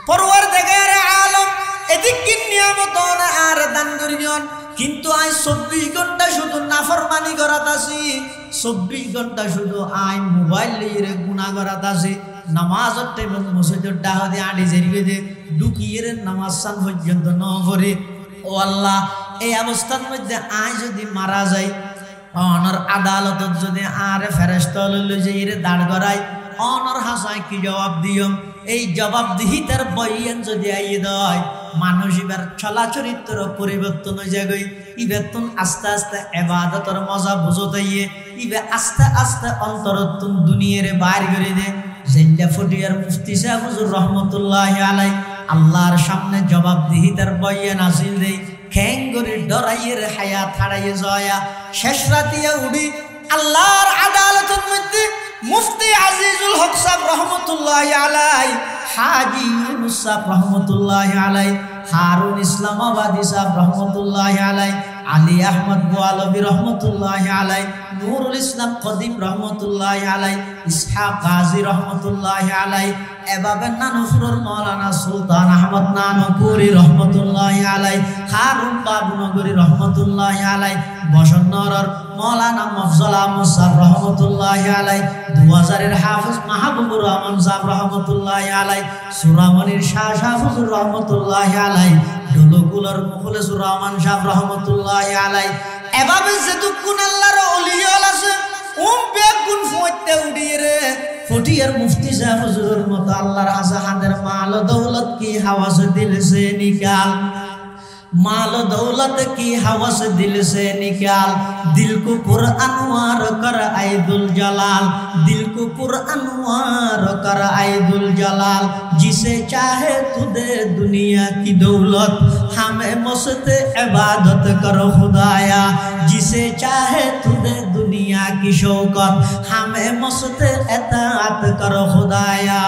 পরওয়ারদিগার আলম এদিক নিয়ামত আর দান করিয়ন, কিন্তু আই 24 ঘন্টা শুধু নাফরমানি করাত আছি, 24 ঘন্টা শুধু আই মোবাইল লিয়ে গুনাহ করাত আছি। নামাজের টাইমে মসজিদের ডাহাতে আড়ি জেরিয়ে দে ঢুকিয়ে নামাজ সান পর্যন্ত ন করে। ও আল্লাহ, এই অবস্থার মধ্যে আই যদি মারা যাই, অনর আদালতত যদি আরে ফেরেশতা লইল যে এর দাঁড় করাই, অনর হাসায় কি জবাব দিয়ম? এই জবাবদিহিতার বইয়েন যদি আইয়ে দেয়, মানুষ এবার চলা চরিত্র পরিবর্তন হয়ে যাবে। ইবেতন আস্তে আস্তে এবাদতর মজা বুঝতে ইয়ে, ইবে আস্তে আস্তে অন্তরতুন দুনিয়ার বাইর করে দে। জেল্লা ফটিয়ার মুফতি সাহেব হুজুর রহমতুল্লাহি আলাইহি আল্লাহর সামনে জবাবদিহিতার বইয়েন আসিল দেই, খেঙ্গরি ডরাইয়ের হায়াত হারাইয়ে জয়া। শেষ রাতিয়া উড়ি আল্লাহর আদালতের মধ্যে মুফতি আজিজুল হক সাহেব রহমতুল্লাহি আলাইহি, হাজী ইউনুস সাহেব রহমতুল্লাহি আলাইহি, হারুন ইসলামাবাদী সাহেব রহমতুল্লাহি আলাইহি, আলী আহমদ গোয়ালবী রহমতুল্লাহি আলাইহি, নুরুল ইসলাম কদিম রহমতুল্লাহি আলাইহি, ইসহাক গাজী রহমতুল্লাহি আলাইহি, এভাবে নানুপুরের মৌলানা সুলতান আহমদ নানুপুরি রহমতুল্লাহি আলাইহি, হারুন বাবুনগরী রহমতুল্লাহি আলাইহি, বসন্নরের মৌলানা মফজল আহমদ সাহেব রহমতুল্লাহি আলাইহি, 2000-এর হাফেজ মাহবুবুর রহমান সাহেব রহমতুল্লাহি আলাইহি, সুরামনির শাহ হুজুর রহমতুল্লাহি আলাইহি, ডলকুলার মুখলেসুর রহমান সাহেব রহমতুল্লাহি আলাইহি। এভাবে যেটুকুন আল্লাহর ওলিয়াল আছে বেগুন ফতে উড়িয়ে রে ফটিয়ার মুফতি সাহেব হুজুরের মতো আল্লাহর হাজাহাদের মাল দৌলত কি হাওয়া से दिल से निकाल, माल दौलत की हवा से दिल से निकाल, दिल को पुर अनवार कर आइदुल जलाल, दिल को पुर अनवार कर आइदुल जलाल, जिसे चाहे तू दे दुनिया की दौलत, हमें मस्त इबादत करो खुदाया, जिसे चाहे तू दे दुनिया की शौकत, हमें मस्त इताअत करो खुदाया।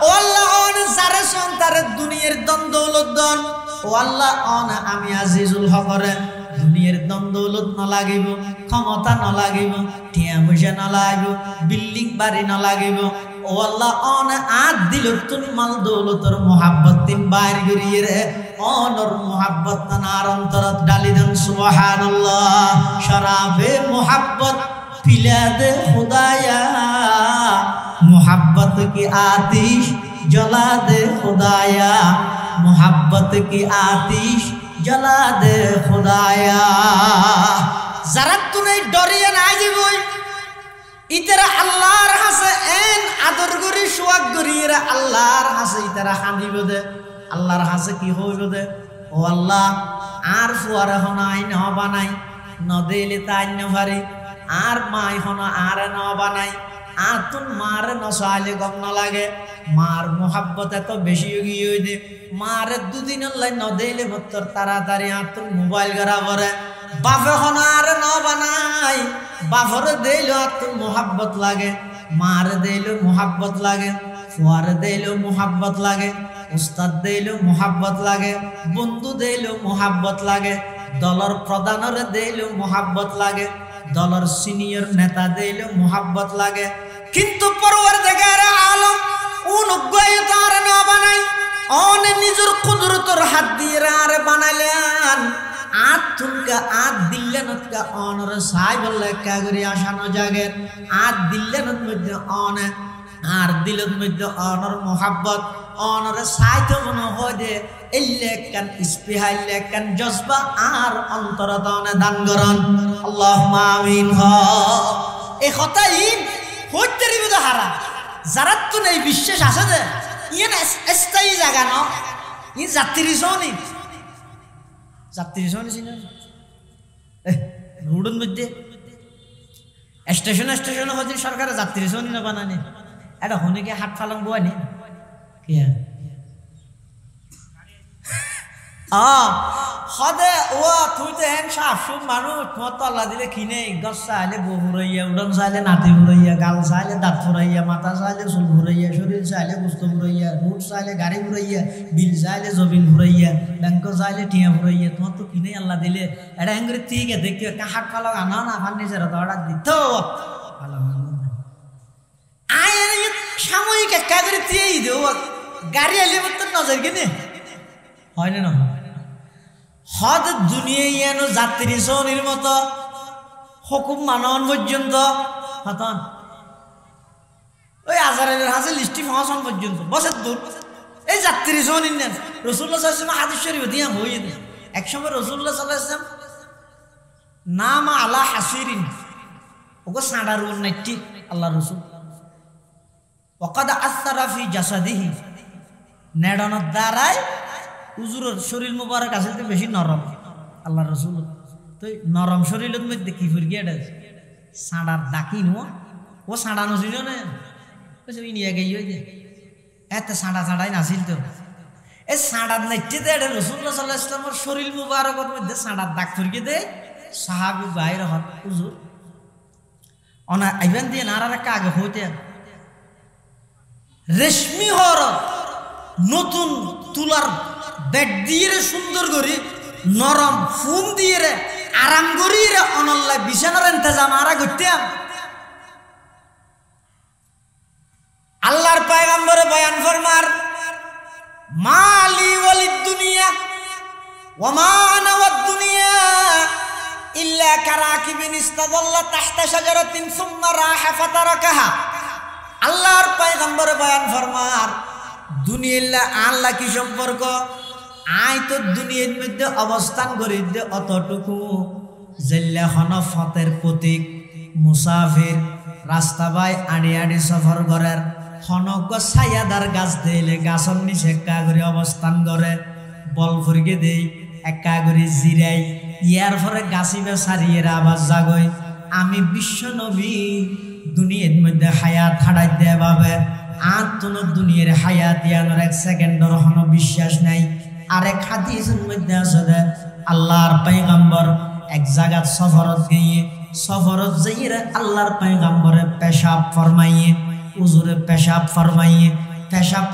ओ अल्लाह ओन सारे संतार दुनियार दन दौलत दन, ও আল্লাহ অন আমি আজিজুল হকরে দুনিয়ার দন দৌলত ন লাগিব, ক্ষমতা ন লাগিব, টিয়া পয়সা ন লাগিব, বিল্ডিং বাড়ি ন লাগিব। ও আল্লাহ অন আদ দিল তুন মাল দৌলতর মোহাব্বত তিন বাইর গরিয়ে রে, অনর মোহাব্বত তানার অন্তরত ডালি দেন সুবহানাল্লাহ। শরাবে মোহাব্বত পিলা দে খুদায়া, मोहब्बत की आतिश जला दे खुदाया, मोहब्बत की आतिश जला दे खुदाया। जरा तूने डरिए ना जीवोई इतरा अल्लाहर हासे एन आदर गुरी शुआक गुरीरा अल्लाहर हासे इतरा हांदी बदे अल्लाहर हासे की हो बदे। ओ अल्लाह आर फुआरे होना आई न बनाई न देले ताई न भरी आर माई होना आर न बनाई आतुन मार न साले गम न लागे मार मोहब्बत तो बेशी गई दे मार दुदिन अल्लाह न देले मत्तर तारातारी आतुन मोबाइल करा बरे बाफे होना आर न बनाई बाफर देलो आतुन मोहब्बत लागे मार देलो मोहब्बत लागे फुआर देलो मोहब्बत लागे उस्ताद देलो मोहब्बत लागे बंधु देलो मोहब्बत लागे दलर प्रधानर देलो मोहब्बत लागे दलर सिनियर नेता देलो मोहब्बत लागे किंतु परवरदिगार आलम उनुगय तार न बनाई ओने निजर कुदरतर हाथ दिए आरे बनाइलेन आत तुनका आत दिल्लेनतका ओनर साइबल का गरी आशानो जागे आत दिल्लेनत मध्य ओने आर दिलत मध्य ओनर मोहब्बत ओनर साइतो मनो होदे इल्लेकन इस्पिहाइलेकन जज्बा आर अंतरदाने दान करन अल्लाहुम्मा आमीन। हो ए কথা ইন হইতেরি বুদাহারা যারা তো নেই বিশ্বাস আছে দে ইন স্থায়ী জায়গা ন ই যাত্রী জনি ছিল রোডের মধ্যে স্টেশন হচ্ছে সরকারের যাত্রী জনি না বানানি এটা হনে কি হাট ফালং বয়ানি কি হদে ও তুই তো হেন সাফসুম মানুষ তোমার তো আল্লাহ দিলে কিনে গছ চাইলে বউ ফুরাইয়া উড়ন চাইলে নাতি ফুরাইয়া গাল চাইলে দাঁত ফুরাইয়া মাথা চাইলে চুল ফুরাইয়া শরীর চাইলে গোস্ত ফুরাইয়া রুট চাইলে গাড়ি ফুরাইয়া বিল চাইলে জবিল ফুরাইয়া ব্যাংক চাইলে টিয়া ফুরাইয়া তোমার তো কিনে আল্লাহ দিলে এটা হেন করে ঠিক আছে দেখি হাট ফালক আনা না ফার্নিচার তো অর্ডার দিত ভালো আয় সাময়িক একা করে দিয়েই দেও গাড়ি আইলে মতো নজর কিনে হয় না হদ দুনিয়া ইয়ানো যাত্রী সনির মতো হুকুম মানন পর্যন্ত হতন ওই আজারের হাসে লিস্টি ফাঁসন পর্যন্ত বসের দূর এই যাত্রী সনির নেন রসুল্লাহ সাল্লাল্লাহু হাদিস শরীফ দিয়া হই এক সময় রসুল্লাহ সাল্লাল্লাহু আলাইহি ওয়াসাল্লাম নাম আলা হাসিরিন ওগো সাঁড়ার নাইটি আল্লাহ রসুল ওয়াকাদ আসারা ফি জাসাদিহি নেড়ানোর দ্বারাই হুজুরের শরীর মুবারক আসলে তো বেশি নরম আল্লাহ রসুল তো নরম শরীরের মধ্যে কি ফুর গিয়ে সাঁড়ার ডাকি নো ও সাঁড়া নছিল না নিয়ে গিয়ে যে এত সাঁড়া সাঁড়াই নাছিল তো এই সাঁড়ার নাইটে দে রসুল্লাহ সাল্লাল্লাহু আলাইহি ওয়াসাল্লামের শরীর মুবারকের মধ্যে সাঁড়ার দাগ ফুরকে দে সাহাবী বাইর হত হুজুর অনা আইবেন দিয়ে নারার আগে হইতে রেশমি হর নতুন তুলার বেড দিয়ে সুন্দর করে নরম ফুম দিয়ে আরাম করি রে অনল্লা বিছানার ইন্তজাম আরা করতে আল্লাহর পয়গম্বরে বয়ান ফরমার মালি ওয়ালিদ দুনিয়া ওয়া মা আনা ওয়াদ দুনিয়া ইল্লা কারাকিবিন ইস্তাদাল্লা তাহতা শাজারাতিন সুম্মা রাহা ফাতারাকাহা আল্লাহর পয়গম্বরে বয়ান ফরমার দুনিয়াল্লা আল্লাহ কি সম্পর্ক আই তো দুনিয়ার মধ্যে অবস্থান করি দে অতটুকু জেল্লা হনফতের প্রতীক মুসাফির রাস্তা বাই আড়ি আড়ি সফর করার হনক ছায়াদার গাছ দিলে গাছর নিচে একা করে অবস্থান করে বল ফুরকে দেই একা করে জিরাই ইয়ার পরে গাছিবে সারিয়ে আবার জাগই আমি বিশ্ব নবী দুনিয়ার মধ্যে হায়াত হারাই দেয় ভাবে আর তোর দুনিয়ার হায়াত ইয়ানোর এক সেকেন্ডর হন বিশ্বাস নাই আরেক হাদিসের মধ্যে আছে আল্লাহর পয়গম্বর এক জায়গাত সফরত গিয়ে সফরত যাইয়ে আল্লাহর পয়গম্বরে পেশাব ফরমাইয়ে হুজুরে পেশাব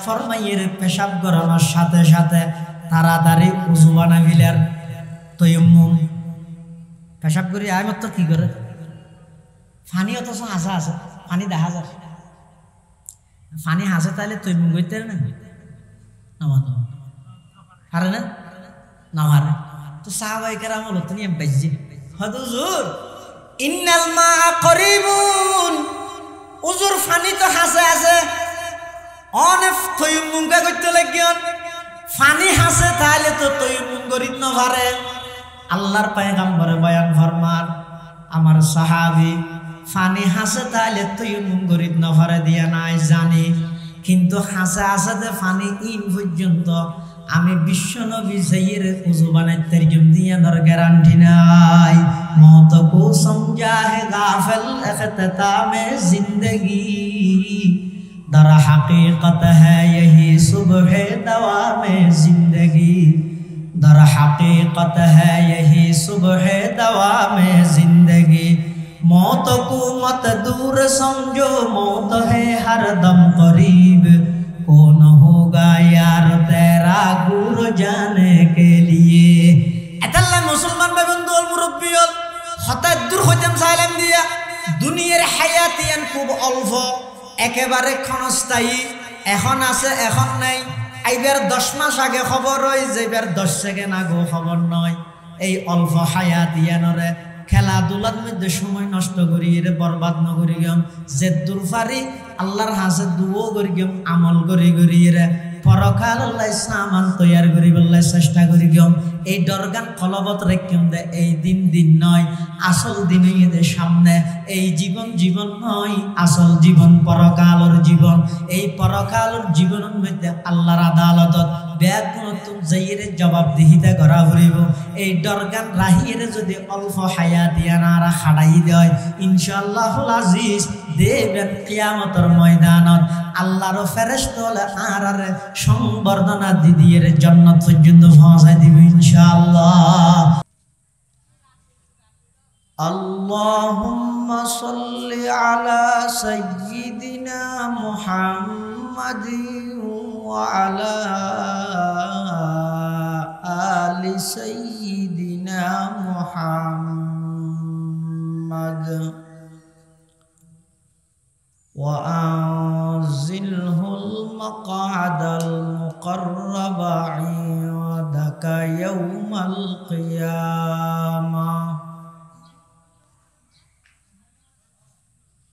ফরমাইয়ে পেশাব করানোর সাথে সাথে তাড়াতাড়ি উজু বানাইলেন তয়াম্মুম পেশাব করি আয় মাত্র কি করে পানি অথচ হাসা আছে পানি দেখা যায় পানি হাসে তাহলে তৈমুম করতে না নামাতো হারে না না হারে তো সাহাবায়ে কেরাম হলো তুমি বাজে হুজুর ইন্নাল মা করিবুন হুজুর পানি তো হাসে আছে অনেক তৈমুম করতে লাগিয়ন পানি হাসে তাহলে তো তৈমুম করিত না পারে আল্লাহর পয়গম্বরে বয়ান ফরমান আমার সাহাবী পানি হাসে তাহলে তৈমুম করিত না পারে দিয়া নাই জানি কিন্তু হাসে হাসে পানি ইন পর্যন্ত আমি বিশ্ব নবী যাইয়ের উজু বানাইতে দিয়া ধর গ্যারান্টি নাই মত কো সমঝা হে গাফিল ইখতিতামে জিंदगी दर हकीकत है यही सुबह दवामे जिंदगी दर हकीकत है यही सुबह दवामे जिंदगी मौत को मत दूर समझो मौत है हर दम करीब कौन होगा यार तेरा गुर जाने के लिए अतल्ला मुसलमान भाई बंधु और मुरब्बी हठाৎ दूर হইতাম সালাম দিয়া দুনিয়ার হায়াতিয়ান খুব অল্প একেবারে ক্ষণস্থায়ী এখন আছে এখন নাই আইবার 10 মাস আগে খবর হয় যাইবার 10 সেকেন্ড আগে খবর নয় এই অল্প হায়াতিয়ানরে খেলাধুলার মধ্যে সময় নষ্ট করি এরে বরবাদ ন করি গেম যে দূর পারি আল্লাহর হাসে দুও করি গেম আমল করি এরে পরকাল আল্লাহ সামান তৈয়ার করি বললে চেষ্টা করি গেম এই দরগান কলবত রেখেম দে এই দিন নয় আসল দিনে এদের সামনে এই জীবন নয় আসল জীবন পরকালের জীবন এই পরকালের জীবনের মধ্যে আল্লাহর আদালতত বেগুনতুম যাইরে জবাবদিহিতা করা হইব এই দরগান রাহিরে যদি অল্প হায়াতিয়ানারা খাড়াই দেয় ইনশাআল্লাহুল আজিজ দেবেন কিয়ামতের ময়দানত আল্লাহর ফেরেশতারা আরারে সংবর্ধনা দিদিয়ের জান্নাত পর্যন্ত পৌঁছায় দিবে ইনশাআল্লাহ আল্লাহুম্মা সাল্লি আলা সাইয়্যিদিনা মুহাম্মাদিন ওয়া আলা আলি সাইয়্যিদিনা মুহাম্মাদ وأنزله المقعد قرب عندك يوم القيامة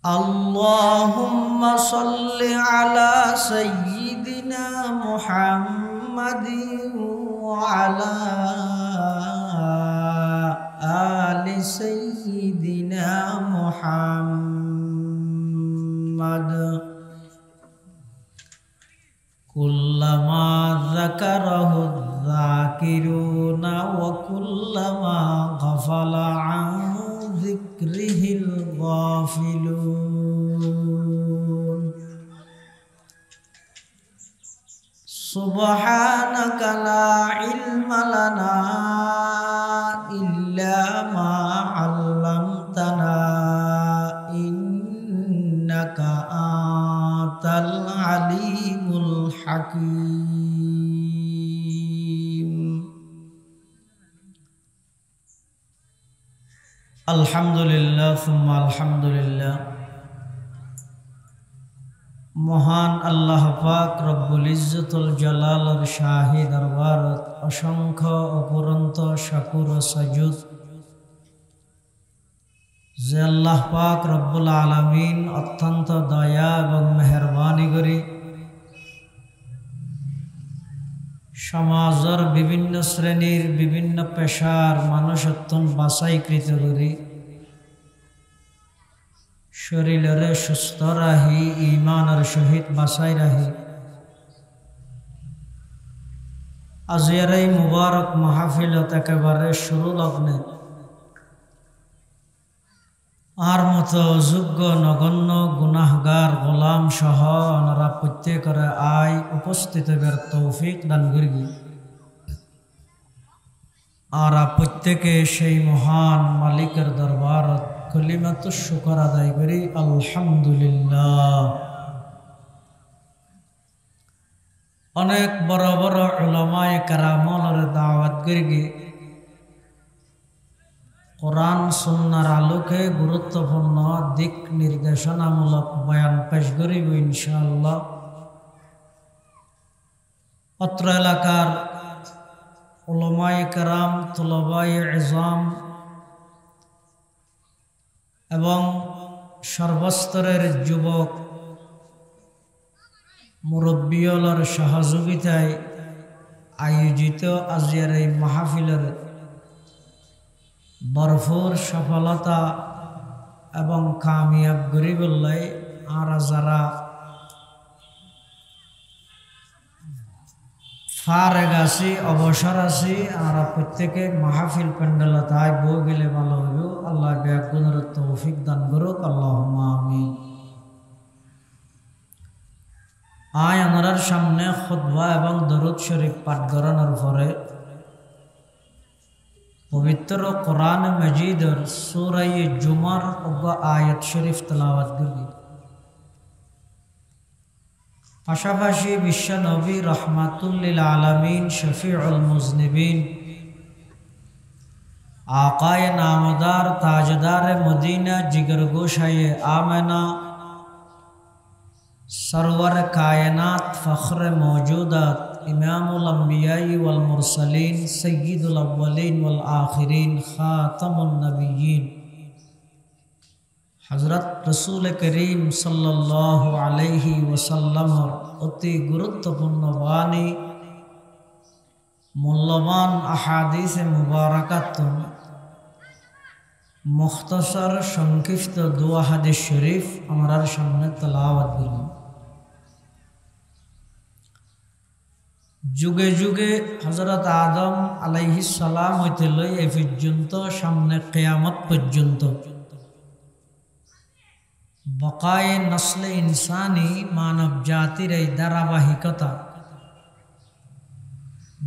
اللهم صل على سيدنا محمد وعلى آل سيدنا محمد كلما ذكره الذاكرون وكلما غفل عن ذكره الغافلون سبحانك لا علم لنا إلا ما علمتنا إنك أنت العليم الحكيم الحمد لله ثم الحمد لله মহান আল্লাহ পাক রব্বুল ইজ্জতুল জালালের শাহী দরবারত অসংখ্য অপরন্ত শাকুর ও সাজুদ যে আল্লাহ পাক রব্বুল আলামিন অত্যন্ত দয়া এবং মেহেরবানি করে সমাজের বিভিন্ন শ্রেণীর বিভিন্ন পেশার মানুষ অত্যন্ত বাছাইকৃত করে শরীরে সুস্থ রাহি ইমানের সহিত বাসাই রাহি আজকের এই মুবারক মাহফিলত একেবারে শুরু লগ্নে আর মতো যোগ্য নগণ্য গুনাহগার গোলাম সহ ওনারা প্রত্যেকের আয় উপস্থিত তৌফিক দান করি আর প্রত্যেকে সেই মহান মালিকের দরবারত কলিমাতু শুকর আদায় করি আলহামদুলিল্লাহ। অনেক বড় বড় উলামায়ে কেরামের দাওয়াত করি কোরআন সুন্নাহর আলোকে গুরুত্বপূর্ণ দিক নির্দেশনামূলক বয়ান পেশ করিব ইনশাআল্লাহ। অত্র এলাকার উলামায়ে কেরাম তুলাবায়ে ইজম এবং সর্বস্তরের যুবক মুরব্বিয়লার সহযোগিতায় আয়োজিত আজকের এই মাহফিলের ভরপুর সফলতা এবং কামিয়াব গরিবুল্লাহ আর যারা ফারেগ আছি অবসর আছি আর প্রত্যেকে মাহফিল প্যান্ডেলতায় বউ গেলে ভালো হইব আল্লাহ ব্যাগুণের তৌফিক দান করুক আল্লাহুম্মা আমিন। আয় আমাদের সামনে খুতবা এবং দরুদ শরীফ পাঠ করানোর পরে পবিত্র কোরআন মজিদের সূরা জুমার আয়াত শরীফ তেলাওয়াত করি। পাশাপাশি বিশ্ব নবী রহমাতুল লিল আলামিন শফিউল মুজনিবিন আকায়ে নামদার তাজদার মদিনা জিগর গোশায়ে আমেনা सरवर कायनात फ़ख्र मौजूदात इमामुल अंबियाई वल मुरसलीन सय्यिदुल अव्वलीन वल आखिरीन खातमुन नबिय्यीन हज़रत रसूल करीम सल्लल्लाहु अलैहि वसल्लम अति गुरुत्वपूर्ण वाणी मूल्यवान अहादीस मुबारकातुन मुख्तसर संक्षिप्त दुआ हादिस शरीफ हमारा सामने तलावत करी। जुगे जुगे हजरत आदम आलाइहिस सालाम হইতে লই এই পর্যন্ত সামনে কিয়ামত পর্যন্ত বকায়ে নসলে ইনসানি মানব জাতির এই ধারাবাহিকতা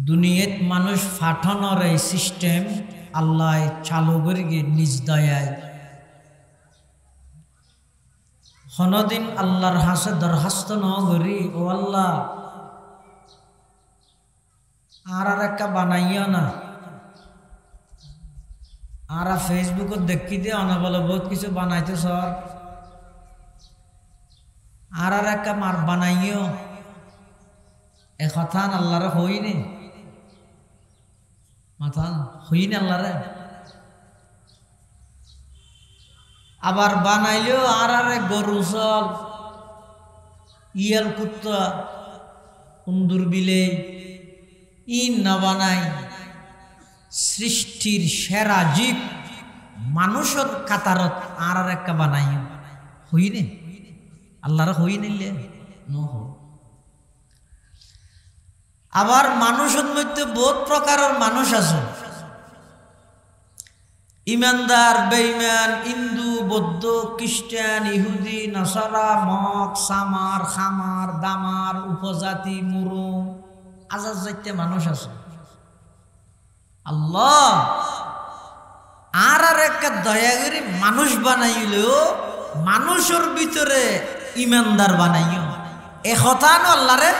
দুনিয়াত মানুষ ফাটানোর এই সিস্টেম আল্লাহ চালু করে নিজ দয়ায় হনদিন আল্লাহর হাসে দরখাস্ত ন করি ও আল্লাহ আর একটা বানাইও না আর ফেসবুকত দেখি দিয়ে অনবলে বহুত কিছু বানাইতে সর আর একটা মার বানাইও এ কথা আল্লাহর হইনি মাথা হইনি আল্লাহরে আবার বানাইলেও আর গরু চল ইয়াল কুত্তা উন্দুর বিলে ইন না বানাই সৃষ্টির সেরা জীব মানুষের কাতারত আর একটা বানাই হইনি আল্লাহর হই নিলে আবার মানুষের মধ্যে বহুত প্রকারের মানুষ আছে ইমানদার বেঈমান হিন্দু বৌদ্ধ খ্রিস্টান ইহুদি নাসারা মগ সামার খামার দামার উপজাতি মুরু আজাদ জাতীয় মানুষ আছে আল্লাহ আর একটা দয়া করে মানুষ বানাইলেও মানুষের ভিতরে ইমানদার বানাইও এ কথা আল্লাহরে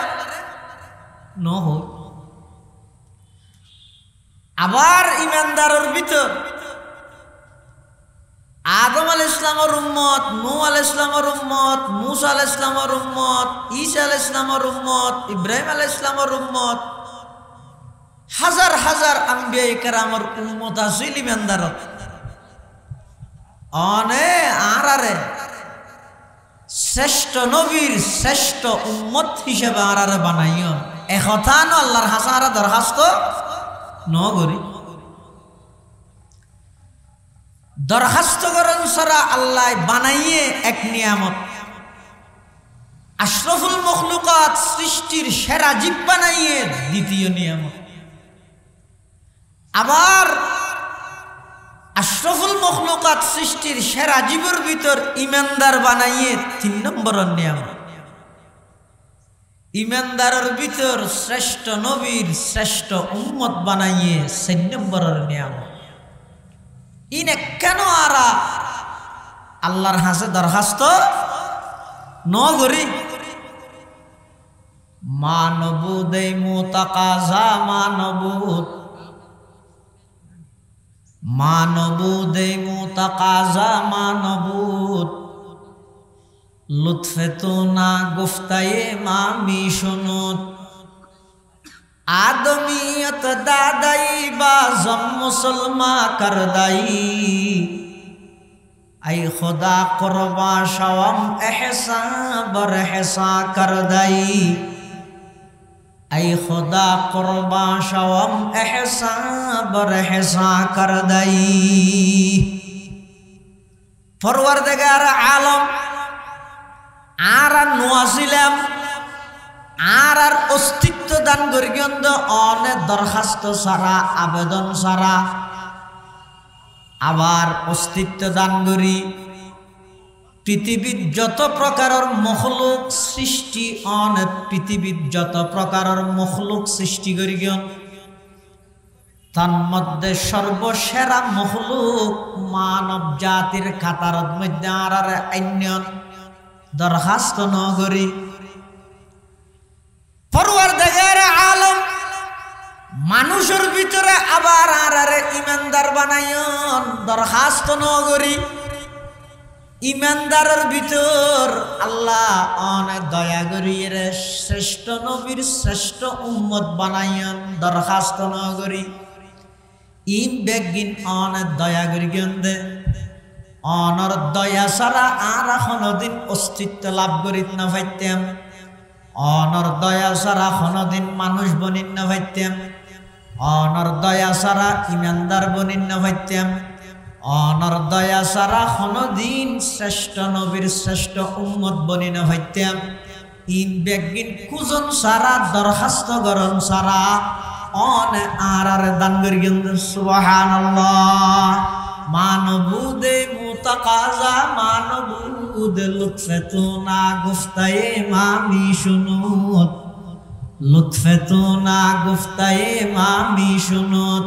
নহ আবার ইমানদারের ভিতর আদম আলাইহিস সালামের উম্মত নূহ আলাইহিস সালামের উম্মত মূসা আলাইহিস সালামের উম্মত ঈসা আলাইহিস সালামের উম্মত ইব্রাহিম আলাইহিস সালামের উম্মত হাজার হাজার আম্বিয়া ইকরামের উম্মত আছে ইমানদারত অনে আরারে শ্রেষ্ঠ নবীর শ্রেষ্ঠ উম্মত হিসেবে আরারে বানাইও এ কথা ন আল্লাহর হাসারা দরখাস্ত নগরি দরখাস্ত করেন সারা আল্লাহ বানাইয়ে এক নিয়ামত আশরাফুল মখলুকাত সৃষ্টির সেরা জীব বানাইয়ে দ্বিতীয় নিয়ামত আবার আশরাফুল মখলুকাত সৃষ্টির সেরা জীবের ভিতর ইমানদার বানাইয়ে 3 নম্বরের নিয়ামত ইমানদারের ভিতর শ্রেষ্ঠ নবীর শ্রেষ্ঠ উম্মত বানাইয়ে 4 নম্বরের নিয়ামত ইনে কেন আরা আল্লাহর হাসে দরখাস্ত নগরি মানবুদ মুতাকাজা মানবুদ মুতাকাজা মানবুদ লুৎফে তো না গুফতায়ে মামি শুনুত आदमियत दादाई बाजम मुसलमा कर दाई आई खुदा कुर्बा शवम एहसा बर एहसा कर दाई आई खुदा कुर्बा शवम एहसा बर एहसा कर दाई परवरदिगार आलम आरा नुआसिलाम আর অস্তিত্ব দান করিগন্দ অনেক দরখাস্ত সারা আবেদন সারা আবার অস্তিত্ব দান করি পৃথিবীর যত প্রকারের মখলুক সৃষ্টি অনেক পৃথিবীর যত প্রকারের মখলুক সৃষ্টি করিগন তার মধ্যে সর্বসেরা মখলুক মানব জাতির কাতারত মধ্যে আর অন্য দরখাস্ত নগরী পরওয়ারদিগার আলম মানুষের ভিতরে আবার আরারে ইমানদার বানাইন দরখাস্ত নগরী ইমানদারের ভিতর আল্লাহ অনেক দয়া করিয়ে শ্রেষ্ঠ নবীর শ্রেষ্ঠ উম্মত বানাইন দরখাস্ত নগরী ইম বেগিন অনেক দয়া করি গন্দে অনর দয়া ছাড়া আর কোনদিন অস্তিত্ব লাভ করিত না পাইতাম অনর দয়া ছাড়া কোনদিন মানুষ বনিন না পাইতাম অনর দয়া ছাড়া ইমানদার বনিন না পাইতাম অনর দয়া ছাড়া কোনদিন শ্রেষ্ঠ নবীর শ্রেষ্ঠ উম্মত বনি না পাইতাম ইন বেগিন কুজন ছাড়া দরখাস্ত গরম ছাড়া অনে আর দান করি সুবহানাল্লাহ মানবুদে মুতাকাজা মানবুদে লুৎফে তো না গুফতায়ে মামি শুনুত লুৎফে তো না গুফতায়ে মামি শুনুত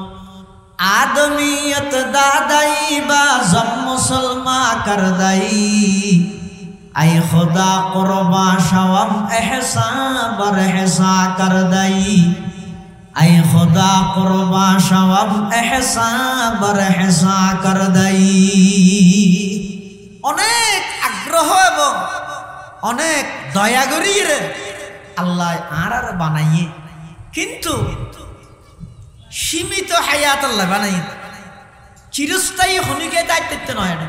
आदमियत दादाई बाजम मुसलमा कर दाई आई खुदा कुर्बा शवम एहसा बर एहसा कर दाई आई खुदा कुर्बा शवम एहसा बर एहसा कर दाई অনেক আগ্রহ এবং অনেক দয়া করিয়ে আল্লাহ আর বানাইয়ে, কিন্তু সীমিত হায়াত আল্লাহ বানাইয়ে, চিরস্থায়ী হনিকে দায়িত্ব নয়। এটা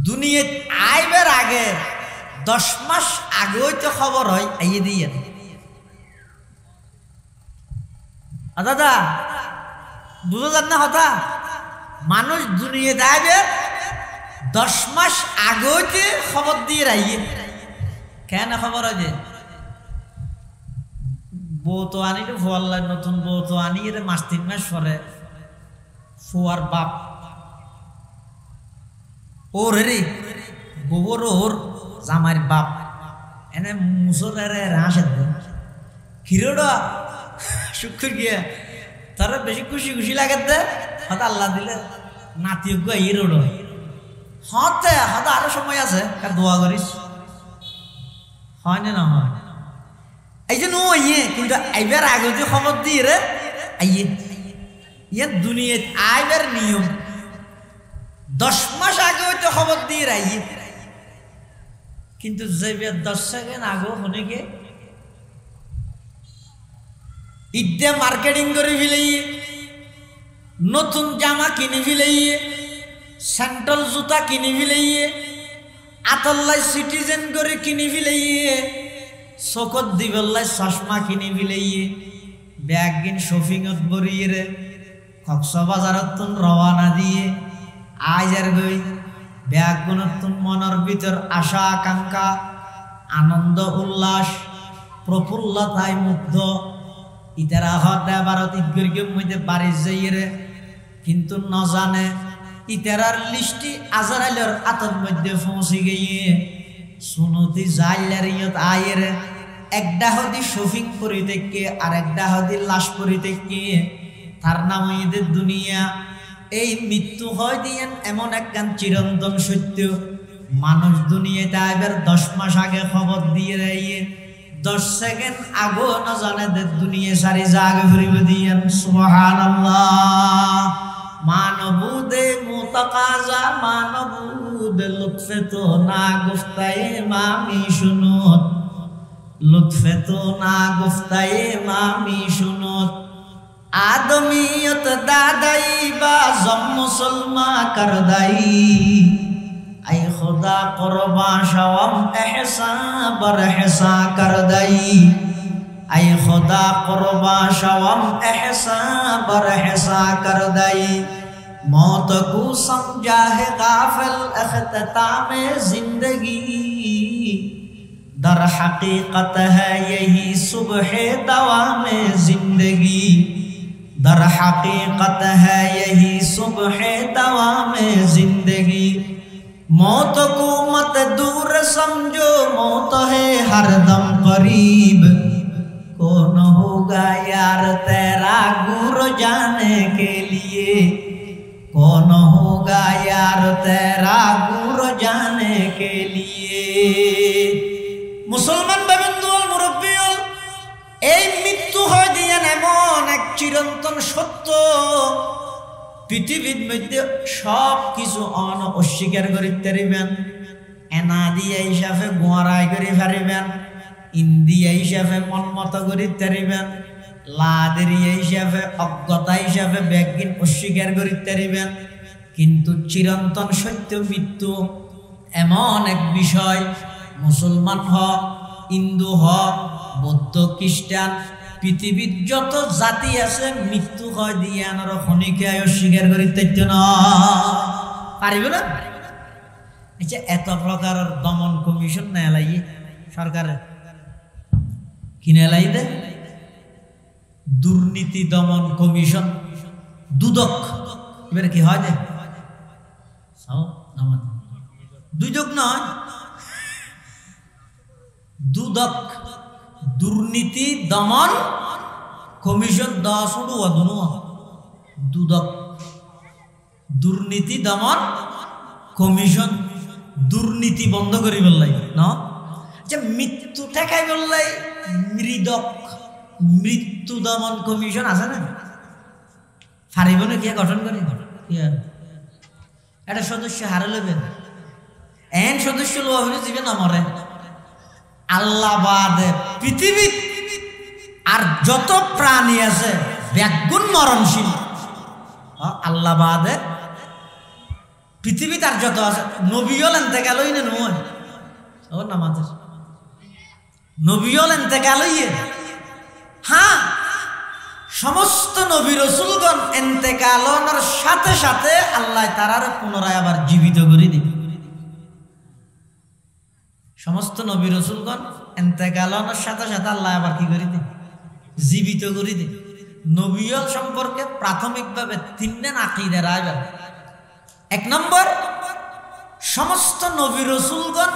দুনিয়াত আইবার আগে 10 মাস আগেই তো খবর হয় আইয়ে দিয়ে দাদা বুঝো যান না কথা। মানুষ দুনিয়াতে আইবে 10 মাস আগেই খবর দিয়ে রাইয়ে। কেন খবর হয় যে বউ তো আনি ফোয়াল্লা, নতুন বউ তো আনি এর মাস 3 মাস পরে ফোয়ার বাপ ওর রে বউর ওর জামাইর বাপ এনে মুসরে হাসে হিরোটা শুক্র গিয়া তারা বেশি খুশি খুশি লাগে দে হয়তো আল্লাহ দিলে নাতি হিরোটা হতে হয়তো আরো সময় আছে দোয়া করিস হয় না হয়। এই যে ইয়ে কিন্তু আইবার আগে যে খবর দিয়ে রে আইয়ে ইয়ে দুনিয়া আইবার নিয়ম 10 মাস আগে হইতে খবর দিয়ে রাইয়ে, কিন্তু যে 10 সেকেন্ড আগে হনেকে ঈদে মার্কেটিং করে ফেলাইয়ে, নতুন জামা কিনে ফেলাইয়ে, স্যান্ডেল জুতা কিনে ফেলাইয়ে, আতল্লাই সিটিজেন করে কিনে ফেলাইয়ে, চকত দিবল্লাই চশমা কিনে ফেলাইয়ে, ব্যাগ কিন শপিংত বরিয়ে রে কক্সবাজারত রওনা দিয়ে আইজার গই ব্যাগ গুণতুন মনের ভিতর আশা আকাঙ্ক্ষা আনন্দ উল্লাস প্রফুল্লতায় মুগ্ধ ইতারা হতে ভারত ঈদগির মধ্যে বাড়ি যাইয়ে, কিন্তু ন জানে ইতারার লিস্টি আজরাইলের আতর মধ্যে পৌঁছে গিয়ে সুনতি যাইলার ইয়ত আয়ের একটা হদি শপিং করি থেকে আর একটা হদি লাশ করি থেকে তার নাম ঈদের দুনিয়া। এই মৃত্যু হয় দিয়েন এমন একখান চিরন্তন সত্য। মানুষ দুনিয়াতে আইবার 10 মাস আগে খবর দিয়ে রাইয়ে, 10 সেকেন্ড আগো না জানে দুনিয়া সারি জাগে ফিরিবে দিয়েন। সুবহানাল্লাহ। মানবুদে মুতাকাজা মানবুদে লুৎফে তো না গুফতায়ে মামি শুনুত, লুৎফে তো না গুফতায়ে মামি শুনুত। आदमियत दादाई बाजम मुसलमा कर दाई, आई खुदा कुर्बा शवम एहसा बर एहसा कर दाई, आई खुदा कुर्बा शवम एहसा बर एहसा कर दाई। मौत को समझा है गाफिल इख्तिताम जिंदगी, दर हकीकत है यही सुबह दवाम जिंदगी, दर हकीकत है यही सुबह दवाम जिंदगी। मौत को मत दूर समझो, मौत है हर दम करीब। कौन होगा यार तेरा गुर जाने के लिए, कौन होगा यार तेरा गुर जाने के लिए। मुसलमान बंधुओं मुरब्बियों, এই মৃত্যু হয় দিয়ে এমন এক চিরন্তন সত্য, পৃথিবীর মধ্যে সব কিছু অস্বীকার করিতে পারিবেন, এনা দিয়ে হিসাবে গোয়ারাই করে পারিবেন, ইন্দিয়া হিসাবে মনমত করিতে পারিবেন, লাদেরিয়া হিসাবে অজ্ঞতা হিসাবে ব্যাগিন অস্বীকার করিতে পারিবেন, কিন্তু চিরন্তন সত্য মৃত্যু এমন এক বিষয়, মুসলমান হোক হিন্দু হোক বৌদ্ধ খ্রিস্টান পৃথিবীর যত জাতি আছে মৃত্যু হয় দিয়ে আনার খনিকে অস্বীকার করিতে না পারিবে না। আচ্ছা, এত প্রকারের দমন কমিশন না এলাইয়ে সরকারের কিনে এলাই দে, দুর্নীতি দমন কমিশন দুদক, এবার কি হয় যে দুদক নয় দুদক, দুর্নীতি দমন কমিশন 10 দুদক, দুর্নীতি দমন কমিশন দুর্নীতি বন্ধ করি বললাই না, যে মৃত্যু ঠেকাই বললাই মৃদক, মৃত্যু দমন কমিশন আছে না, পারিব না কে গঠন করি একটা সদস্য হারে লবেন, এন সদস্য লোয়া হলে যাবে না মরে আল্লাহ বাদে পৃথিবী আর যত প্রাণী আছে ব্যাগুণ মরণশীল। আল্লাহ বাদে পৃথিবী তার যত আছে নবীও এন্তেকালই না নয় ও নামাজের নবীও এন্তেকালই। হ্যাঁ, সমস্ত নবী রসুলগণ এন্তেকালনের সাথে সাথে আল্লাহ তারার পুনরায় আবার জীবিত করে দিবে। সমস্ত নবী রসুলগণ এন্তেকালনের সাথে সাথে আল্লাহ আবার কি করে দিবে? জীবিত করে দিবে। নবীও সম্পর্কে প্রাথমিকভাবে তিনজন আকীদা রায়। এক নম্বর, সমস্ত নবী রসুলগণ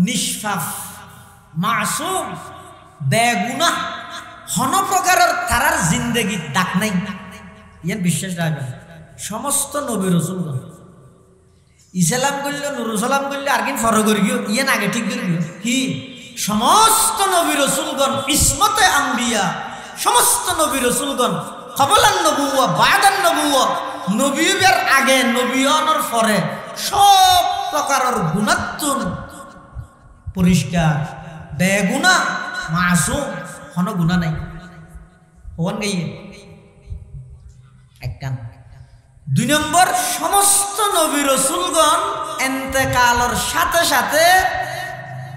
নিষ্পাপ, মাসুম, বেগুনাহ, হন প্রকারের তারার জিন্দেগি দাগ নাই, ইয়ার বিশ্বাস রাখবেন। সমস্ত নবী রসুলগণ ইসলাম করলে নুরুসালাম করলে আর কি ফরক করি গিয়ে ইয়ান আগে ঠিক করি কি সমস্ত নবী রসুলগণ ইসমতে আম্বিয়া, সমস্ত নবী রসুলগণ কবলান নবুয়া বাদান নবুয়া, নবীর আগে নবীয়নের পরে সব প্রকারের গুণাত্মন পরিষ্কার, বেগুনা, মাসুম, কোনো গুণা নাই। হন গাইয়ে এক কান। দুই নম্বর, সমস্ত নবী রসুলগণ এন্তেকালের সাথে সাথে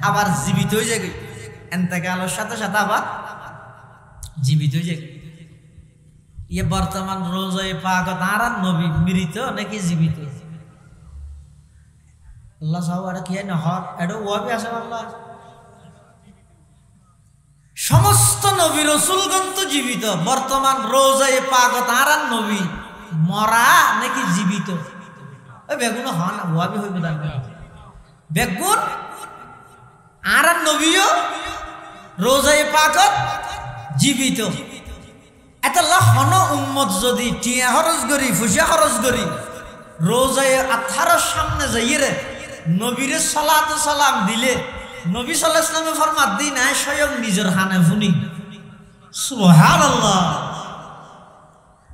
আবার জীবিত হয়ে যায়। এন্তেকালের সাথে সাথে আবার জীবিত হয়ে যায়। ইয়ে বর্তমান রোজায় পাক তারা নবী মৃত নাকি জীবিত? আল্লাহ সাহেব এটা কি না হর এটা ওয়াবি আছে আল্লাহ। সমস্ত নবী রসুলগণ তো জীবিত, বর্তমান রোজায় পাক তারা নবী মরা নাকি জীবিত? ওই বেগুন হন ওয়াবি হইব বেগুন আর নবীও রোজায় পাক জীবিত। এত হন উম্মত যদি টিয়া খরচ করি ফুসা খরচ করি রোজায় 18 সামনে যাইয়ে নবীরে সালাত সালাম দিলে নবী সাল্লাল্লাহু আলাইহি ওয়াসাল্লামের ফরমাত দি নাই স্বয়ং নিজের হানে ফুনি সুবহানাল্লাহ।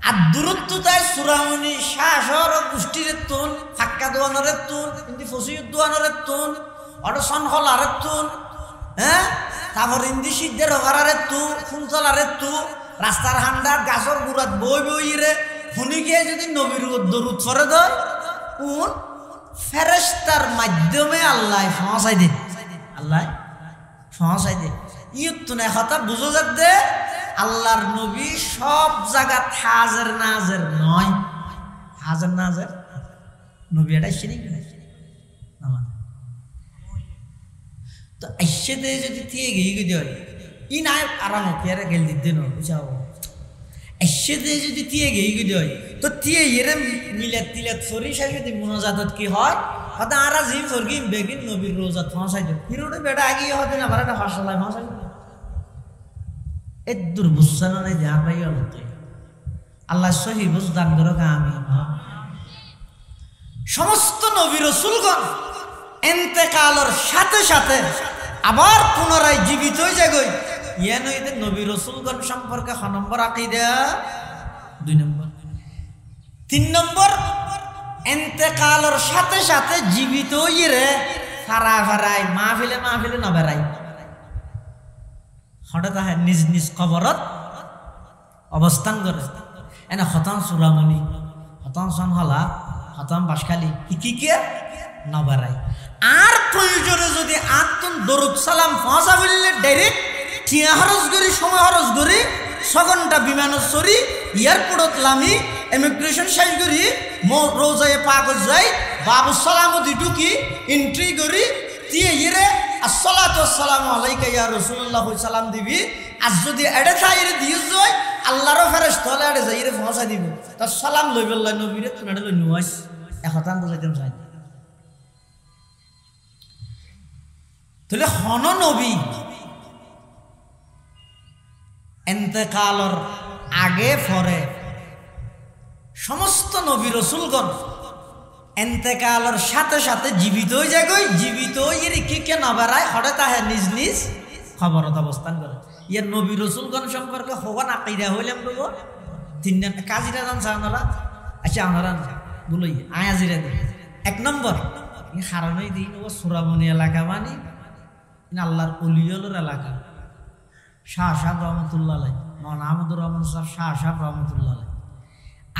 আর দূরত্ব তাই সুরামনি শাহর গোষ্ঠীর তুন ফাক্কা দোয়ানের তুন ইন্দি ফসিয়ত দোয়ানের তুন অডসন হলারের তুন, হ্যাঁ, তারপর ইন্দি সিদ্ধের হকারের তু ফুলতলারের তু রাস্তার হান্ডার গাছর গুড়াত বই বই রে শুনি গিয়ে যদি নবীর দরুদ ফরে দেয় কোন ফেরেশতার মাধ্যমে আল্লাহ পৌঁছাই দে, আল্লাহ পৌঁছাই দে। ইয়ুতুনে কথা বুঝো যাতে আল্লাহর নবী সব জায়গা হাজির নাজির নয়। হাজির নাজির নবী এটাই শিরিক তো এসে দে যদি থিয়ে গিয়ে দেয় ই নাই আরাম পেয়ারা গেল দিতে না বুঝাও। এসে দে যদি থিয়ে গিয়ে দেয় তো থিয়ে এরে মিলাত তিলাত ফরি শেষ যদি মোনাজাতত কি হয় কথা আরা জি ফরগি বেগিন নবীর রোজাত পৌঁছাই দে হিরোটা বেটা আগিয়ে হতে না বারাটা ফাঁসালাই পৌঁছাই দে। এ দুর্বুসান নাই ধ্যান পাই হতে আল্লাহ সহি বুঝ দান করো আমি। সমস্ত নবী রাসূলগণ ইন্তেকালের সাথে সাথে আবার পুনরায় জীবিত হয়ে যায়। ইয়া নইতে নবী রাসূলগণ সম্পর্কে ক নম্বর আকীদা? 2 নম্বর। 3 নম্বর, ইন্তেকালের সাথে সাথে জীবিত হয়ে রে ফারা ফারাই মাহফিলে মাহফিলে না বেড়াই হঠাৎ নিজ নিজ কবরত অবস্থান করে এনে খতম সুরামণি খতম সনহলা খতম বাসখালী কি না বেড়াই। আর প্রয়োজনে যদি আত্মন দরুদ সালাম পৌঁছা বললে ডাইরেক্ট টিয়া খরচ করি সময় খরচ করি 6 ঘন্টা বিমানত চড়ি এয়ারপোর্টত লামি ইমিগ্রেশন শেষ করি রোজায় পাকত যাই বাবু সালাম ঢুকি এন্ট্রি করি দিয়ে ইরে আসসালাতু আসসালামু আলাইকা ইয়া রাসূলুল্লাহ সালাম দিবি। আর যদি এড়ে থাইরে দিয়ে যায় আল্লাহর ফেরেশতা হলে এড়ে যাইরে পৌঁছা দিব তার সালাম লইবেল্লাহ নবীরে তুমি এড়ে লই নওয়াস একতান বুঝাইতাম চাই। তাহলে হন নবী ইন্তেকালের আগে পরে সমস্ত নবী রাসূলগণ ইন্তেকালের সাথে সাথে জীবিত হয়ে যায়। জীবিত হয়ে কে না বেড়ায় হঠাৎ আহে নিজ নিজ খবরত অবস্থান করে। ইয়ার নবী রাসূলগণ সম্পর্কে হওয়ান আকীদা হইলাম দেবো 3 কাজীরা জানছে আপনারা? আচ্ছা আপনারা বলই আয়াজিরা দিই। 1 নম্বর কারণই দিই নেব সুরামনি এলাকা মানে আল্লাহর অলিয়লের এলাকা শাহ সাহেব রহমতুল্লাহ আলাই, মৌলানা আহমদুর রহমান সাহেব শাহ সাহেব রহমতুল্লাহ আলাই।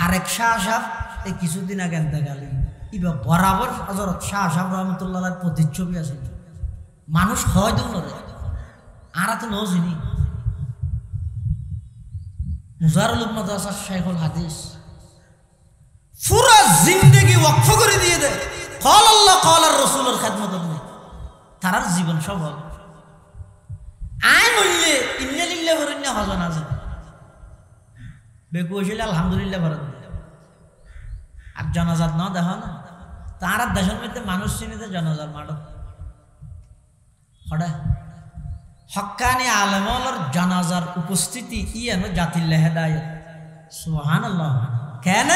আরেক শাহ সাহেব এই কিছুদিন আগে এতেকাল, ইবা বরাবর হযরত শাহ সাহেব রহমতুল্লাহ আলাইর প্রতিচ্ছবি আছে। মানুষ হয় দূর আর তো নো চিনি মুজারুল মাদ্রাসা শাইখুল হাদিস পুরা জিন্দেগি ওয়াকফ করে দিয়ে দেয় কল আল্লাহ কল আর রসুলের খেদমত। তারার জীবন সফল আয় বললে ইন্নালিল্লাহ ভরণ্যা হজন আছে বেকু হইলে আলহামদুলিল্লাহ ভরণ। আর জনাজাত ন দেখো না তার দেশের মধ্যে মানুষ চিনিতে জনাজাত মাঠ হঠাৎ হক্কানি আলেমর জানাজার উপস্থিতি ইয়ানো জাতিল্লা হেদায়েত সুবহানাল্লাহ। কেন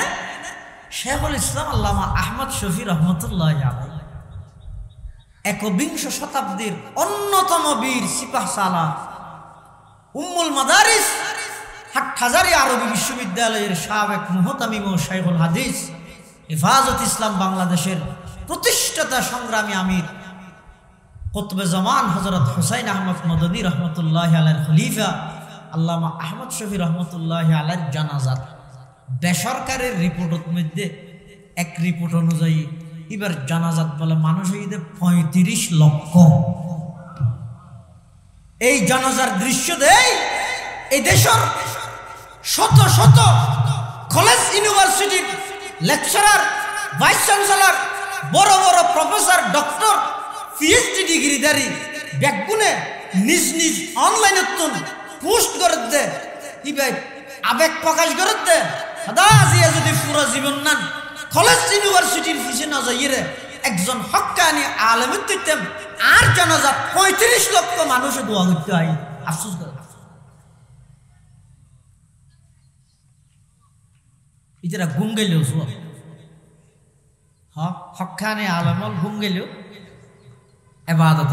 শেখুল ইসলাম আল্লামা আহমদ শফি রহমতুল্লাহ আলাইহি একবিংশ শতাব্দীর অন্যতম বীর সিপাহ সালার উম্মুল মাদারিস হাটহাজারী আরবি বিশ্ববিদ্যালয়ের সাবেক মুহতামিম ও শাইখুল হাদিস হেফাজত ইসলাম বাংলাদেশের প্রতিষ্ঠাতা সংগ্রামী আমির কুতবে জামান হযরত হুসাইন আহমদ মদনী রহমতুল্লাহ আলাইহির খলিফা আল্লামা আহমদ শফি রহমতুল্লাহ আলাইহির জানাজাত বেসরকারের রিপোর্টের মধ্যে এক রিপোর্ট অনুযায়ী এবার জানাজাত বলে মানুষ হইতে ৩৫ লক্ষ। এই জানাজার দৃশ্য দেয় এই দেশের শত শত কলেজ ইউনিভার্সিটির লেকচারার ভাইস চ্যান্সেলর বড় বড় প্রফেসর ডক্টর পিএইচডি ডিগ্রিধারী ব্যাগুনে নিজ নিজ অনলাইনে পোস্ট করে দে ইবে আবেগ প্রকাশ করে দে সদা জিয়া যদি পুরো জীবন নান কলেজ ইউনিভার্সিটির পিছনে না যাইরে একজন হক্কানি আলেমের দিতেম আর জানাজাত ৩৫ লক্ষ মানুষ দোয়া করতে হয়। আফসোস করে ইতারা ঘুম গেলেও হক্কানি আলেমল ঘুম গেলেও इबादत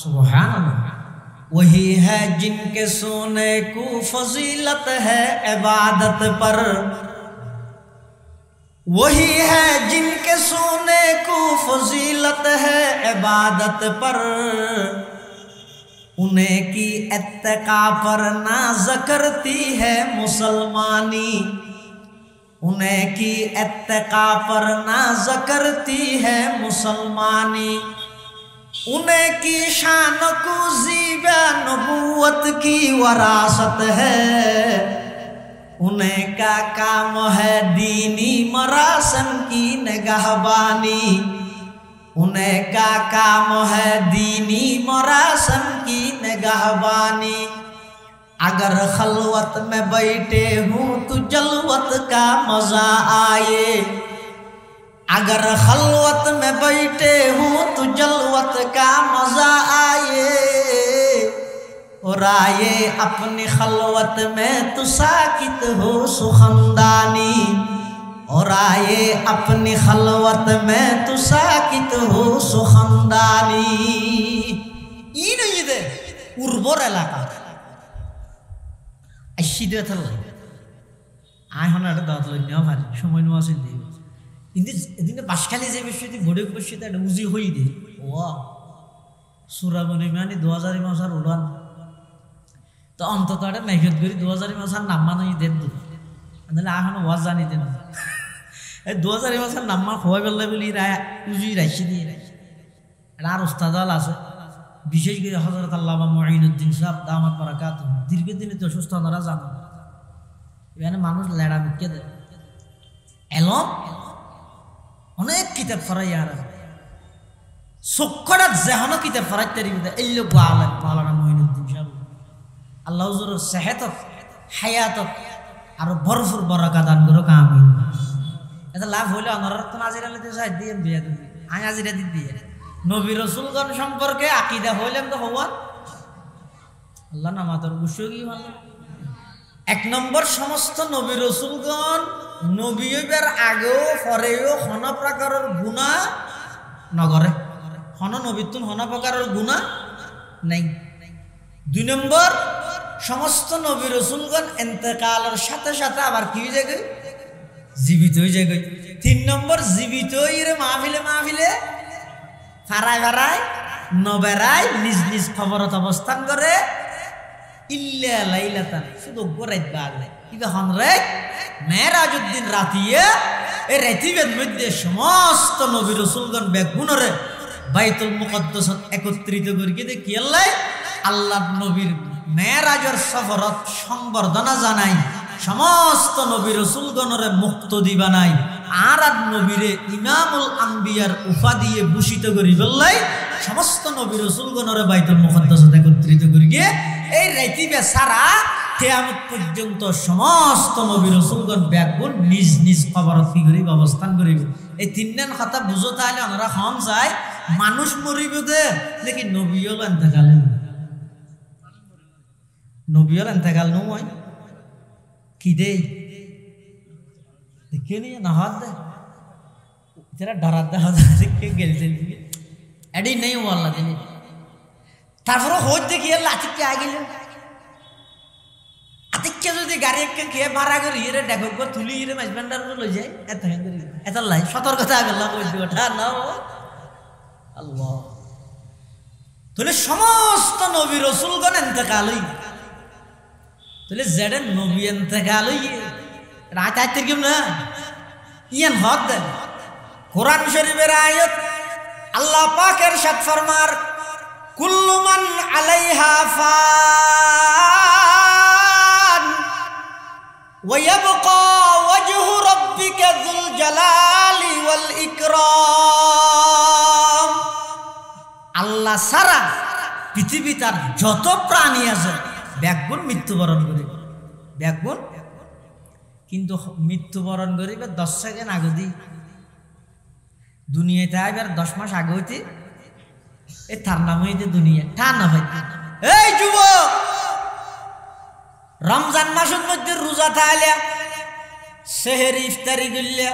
सुभान अल्लाह वही है जिनके सोने को फजीलत है इबादत पर, वही है जिनके सोने को फजीलत है इबादत पर, उन्हें की इत्तका पर नाज करती है मुसलमानी, उन्हें की इत्तका पर नाज करती है मुसलमानी, उन्हें की शान को ज़ीबा नबूवत की वरासत है, उन्हें का काम है दीनी मरासम की निगाहबानी, उन्हें का काम है दीनी मरासम की निगाहबानी, अगर खलवत में बैठे हूँ तो जलवत का मजा आए, अगर खलवत में बैठे हूँ तो जलवत का मजा आए, और आए अपनी खलवत में तो साकित हो सुखंदानी, और आए अपनी खलवत में तो साकित हो सुखंदानी। ই নই দে উর্বর এলাকা আইসিদে থাল আই হন এটা দাঁত লই নেওয়া ভাই সময় নেওয়া আছে দি কিন্তু এদিনে বাসখালী যে বিষয়টি বড় বিষয়টা এটা উজি হই দে ও সুরাবনি মানে 2000 মাসার উড়ান তো অন্তত এটা মেঘত করি 2000 মাসার নাম মানই দেন তো তাহলে এখন ওয়াজ জানি দেন এই 2000 মাসার নাম মা হওয়া বেলা বলি উজি রাখি দিয়ে এটা আর উস্তাদাল আছে বিশেষ করে হযরত আল্লামা মুঈনুদ্দিন সাহেব দামাত বারাকাতুহু দীর্ঘদিনে তো সুস্থ ওনারা জানেন এখানে মানুষ লেড়া মিটকে দেয় এলম অনেক কিতাব ফরাই আর চক্ষুটা যেহন কিতাব ফরাই তারি এই লোক আলেম মাওলানা মুঈনুদ্দিন সাহেব আল্লাহ হুজুরের সেহতত হায়াতত আর ভরপুর বরকত দান করো কামিন এটা লাভ হইলে ওনারা তো নাজিরা লইতে চাই দিয়ে বিয়া দিবি আই নাজিরা দি দিয়ে নবী রাসূলগণ সম্পর্কে আকীদা হইলেন তো হওয়া আল্লাহ নামাতের উৎস কি মানে এক নম্বর সমস্ত নবী রাসূলগণ নবী হইবার আগেও পরেও কোন প্রকারের গুনাহ নগরে কোন নবীতুন কোন প্রকারের গুনাহ নাই। দুই নম্বর সমস্ত নবী রাসূলগণ ইন্তেকালের সাথে সাথে আবার কি হয়ে যায় জীবিত হয়ে যায়। তিন নম্বর জীবিত হইরে মাহফিলে মাহফিলে ফারায় ফারায় নবেরাই নিজ নিজ খবরত অবস্থান করে ইল্লা লাইলাতান শুধু গোরাইত বাগলে ইবা হনরাইত মেরাজউদ্দিন রাতিয়া এই রাতিবের মধ্যে সমস্ত নবী রাসূলগণ বেগুনরে বাইতুল মুকদ্দাসত একত্রিত করিয়ে দে কি আল্লাহ নবীর মেরাজের সফরত সংবর্ধনা জানাই সমস্ত নবী রাসূলগণরে মুক্তি বানাই আর নবীরে ইমামুল আম্বিয়ার উপাধি ভূষিত করি বললাই সমস্ত নবী রাসূলগণরে বাইতুল মুকদ্দাসত একত্রিত করিয়ে এই রাতিবে সারা কিয়ামত পর্যন্ত সমস্ত নবী রাসূলগণ ব্যাগুন নিজ নিজ কবরত কি করি অবস্থান করিব এই তিনজন কথা বুঝো তাহলে আমরা কম চাই মানুষ মরিব দে নাকি নবীও ইন্তেকাল নবীও ইন্তেকাল নয় কি দেই দেখে নিয়ে না হাত দে तेरा डरा दे के गेल चली एडी नहीं हुआ अल्लाह दिने তারপর হোজ দেখি লাচিকে আগিল আতিকে যদি গাড়ি একে খেয়ে ভাড়া করি রে দেখো গো তুলি রে মাইজবান্ডার লই যায় এত হেন করি এত লাই সতর্কতা আল্লাহ কই দিও ওঠা না আল্লাহ তাহলে সমস্ত নবী রাসূলগণ ইন্তেকাল হই তাহলে জেডেন নবী ইন্তেকাল হই রাত আইতে কি না ইয়ান হদ দেন কোরআন শরীফের আয়াত আল্লাহ পাক ইরশাদ ফরমার কুল্লু মান আলাইহা ফান ওয়া ইয়াবকা ওয়াজহু রাব্বিকা যুল জালালি ওয়াল ইকরাম আল্লাহ সারা পৃথিবীতে যত প্রাণী আছে ব্যাগুন মৃত্যুবরণ করে ব্যাগুন কিন্তু মৃত্যুবরণ করিবে 10 সেকেন্ড আগে দি দুনিয়াতে আইবার 10 মাস আগে হইতে এ তার নাম হইতে দুনিয়া তা না ভাই এই যুবক রমজান মাসের মধ্যে রোজা থাকলে সেহরি ইফতারি করলে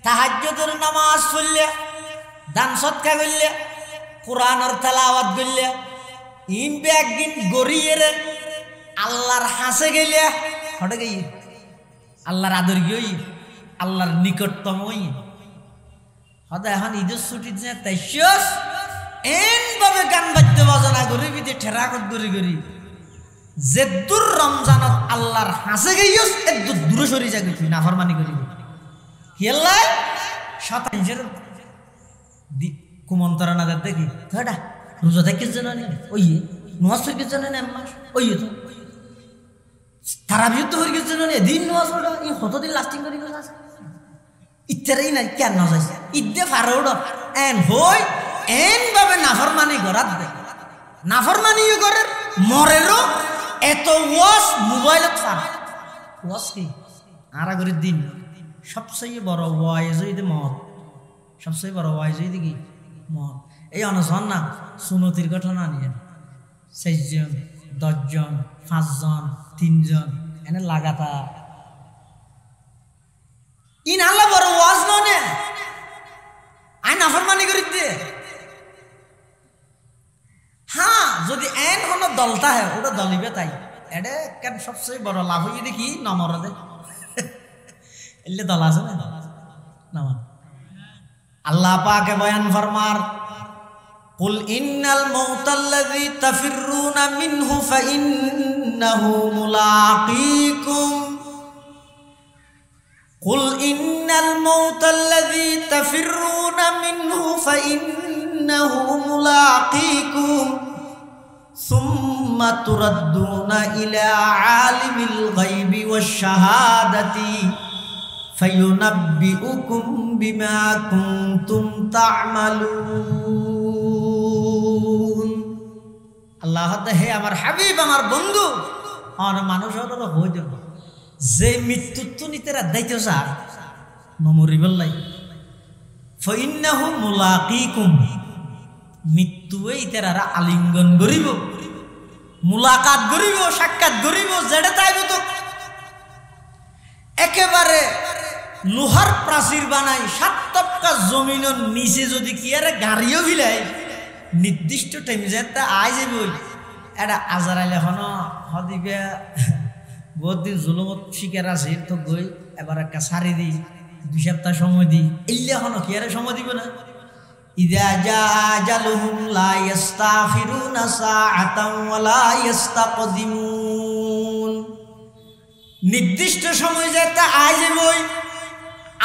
তাহাজ্জুদের নামাজ পড়লে দান সদকা করলে কোরআনের তেলাওয়াত করলে ইন একদিন গড়িয়ে রে আল্লাহর হাসে গেলে হটে গিয়ে আল্লাহর আদর গিয়ে আল্লাহর নিকটতম হই হয়তো এখন ঈদের ছুটি যে 23 এনভাবে গান বাজতে বাজনা করি বিদে ঠেরা কর দূরে করি যে দূর রমজানত আল্লাহর হাসে গিয়ে একদম দূরে সরে যাবে তুই নাফরমানি করি খেলাই শতাংশের কুমন্তরণা দেখি ধরা রোজা থেকে জন্য নেই ওই নামাজ পড়তে জন্য নেই মাস ওই তো তারাবিও তো হয়ে জন্য নেই দিন নামাজ পড়া এই কতদিন লাস্টিং করি আছে ইত্যাদি নাই কেন না যাইছে ইদে ফারোড এন হই এন ভাবে নাফরমানি করাত দে নাফরমানিও করে মরেরও এত ওয়াজ মোবাইলত ফার ওয়াজ কি আরাগরির দিন সবচেয়ে বড় ওয়াজ হইতে মত সবচেয়ে বড় ওয়াজ হইতে কি মত এই অনশন না সুনতির ঘটনা নিয়ে 6 জন 10 জন 5 জন 3 জন এনে লাগাতার ইন আল্লাহ বড় ওয়াজ ননে আই নাফরমানি করি দে হ্যাঁ যদি এন হনো দলতা হয় ওটা দলিবে তাই এডে কেন সবচেয়ে বড় লাভ হই দেখি নমরে দে এলে দল আছে না নাম আল্লাহ পাকে বয়ান ফরমার কুল ইন্নাল মাউতাল্লাযী তাফিররুনা মিনহু ফাইন্নাহু মুলাকীকুম কুল ইন্নাল মাউতাল্লাযী তাফিররুনা মিনহু ফাইন্নাহু মুলাকীকুম সুম্মা তুরাদ্দুনা ইলা আলিমিল গায়বি ওয়াশ শাহাদাতি ফায়ুনাব্বিউকুম বিমা কুনতুম তা'মালুন আল্লাহ হে আমার হাবিব আমার বন্ধু আর মানুষ হলো হইজ যে মৃত্যু নিতেরা দাইতো স্যার নমরিবল লাই ফাইন্নাহু মুলাকীকুম মৃত্যুই তেরারা আলিঙ্গন করিব মুলাকাত করিব সাক্ষাৎ করিব যেটা চাইব তো একেবারে লোহার প্রাচীর বানাই 7 তপকা জমিনের নিচে যদি কি আরে গাড়িও ভিলাই নির্দিষ্ট টাইম যেতে আই যাবি এটা আজারাইলে হন হদিবে বহুত দিন জুলুমত শিকার আছে তো গই এবার একটা সারি দি 2 সপ্তাহ সময় দি এলে হন কি আরে সময় দিব না ইযা জাআ আজালুহুম লা ইস্তাখিরুনা সাআতান ওয়া লা ইস্তাকদিমুন। নির্দিষ্ট সময় যেটা আইবই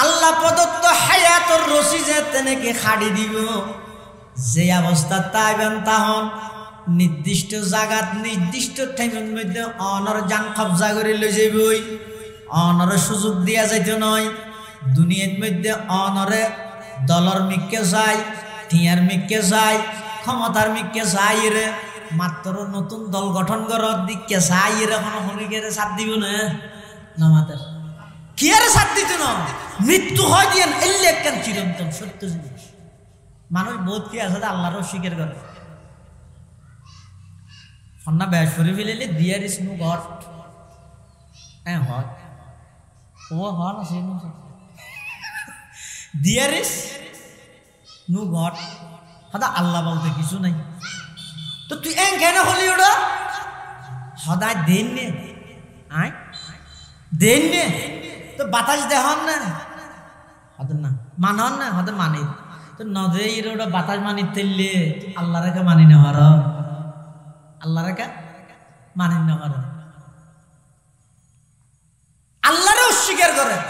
আল্লাহ প্রদত্ত হায়াতর রশি যে তেনেকে খাড়ি দিব, যে অবস্থা তাইবেন তাহন নির্দিষ্ট জায়গাত নির্দিষ্ট টাইমের মধ্যে অনর জান কবজা করে লই যাইবই। অনর সুযোগ দিয়া যাইতে নয়। দুনিয়ার মধ্যে অনরে দলর মিককে যায়, টিয়ার মিককে যায়, ক্ষমতার মিককে যায় রে। মাত্র নতুন দল গঠন করার দিককে যায় রে, কোনো হরিকেরে সাথ দিব না নামাতের কি আর সাথ দিত না। মৃত্যু হয় দিয়ে এলে একটা চিরন্তন সত্য জিনিস। মানুষ বোধ কি আছে আল্লাহরও স্বীকার করে ফন্না ব্যাস করে ফেলে দিয়ার ইস নো গড। হ্যাঁ হয় ও হয় না সেই দিয়ার ইস নো গড, সদা আল্লাহ বলতে কিছু নাই। তো তুই এং কেন হলি ওটা সদায় দেন নে আয় দেন নে। তো বাতাস দেহন না হদের না মানন না হদের মানি তো নদে ওটা বাতাস মানি তেললে আল্লাহ রেখা মানি না হর, আল্লাহ রেখা মানি না হর। আল্লাহরও অস্বীকার করেন,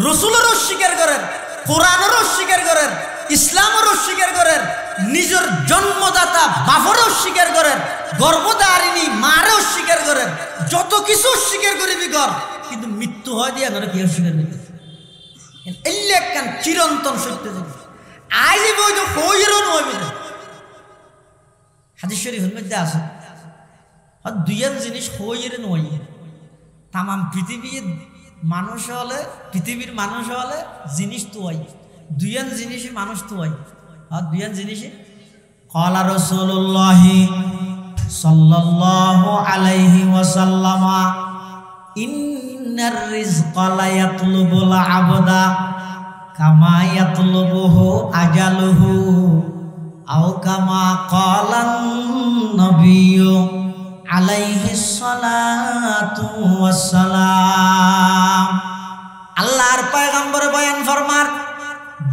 রসুলের অস্বীকার করেন, কোরআনের অস্বীকার করেন, ইসলামের অস্বীকার করেন, নিজের জন্মদাতা বাপর অস্বীকার করেন, গর্ভধারিণী মারে অস্বীকার করেন, যত কিছু অস্বীকার করিবি কর, কিন্তু মৃত্যু হয় দিয়া ধরে কি অস্বীকার করতে এলে একখান চিরন্তন সত্য জিনিস। আজ বই তো হইরও নয় বুঝে হাদিস শরীফের মধ্যে আছে দুইয়ান জিনিস হইরে নয়। তামাম পৃথিবীর মানুষ হলে, পৃথিবীর মানুষ হলে জিনিস তো হয় দুইয়ান জিনিসই মানুষ তো হয়। আর দুইয়ান জিনিসই ক্বালা রাসূলুল্লাহি সাল্লাল্লাহু আলাইহি ওয়াসাল্লাম ইন্নার রিজকা লা ইয়াতলুবুল আবদা কামা ইয়াতলুবুহু আজালুহু আও কামা ক্বালান নবিয়্যু আলাইহিস সালাতু ওয়াসসালাম। আল্লাহর পয়গম্বর বয়ান ফরমার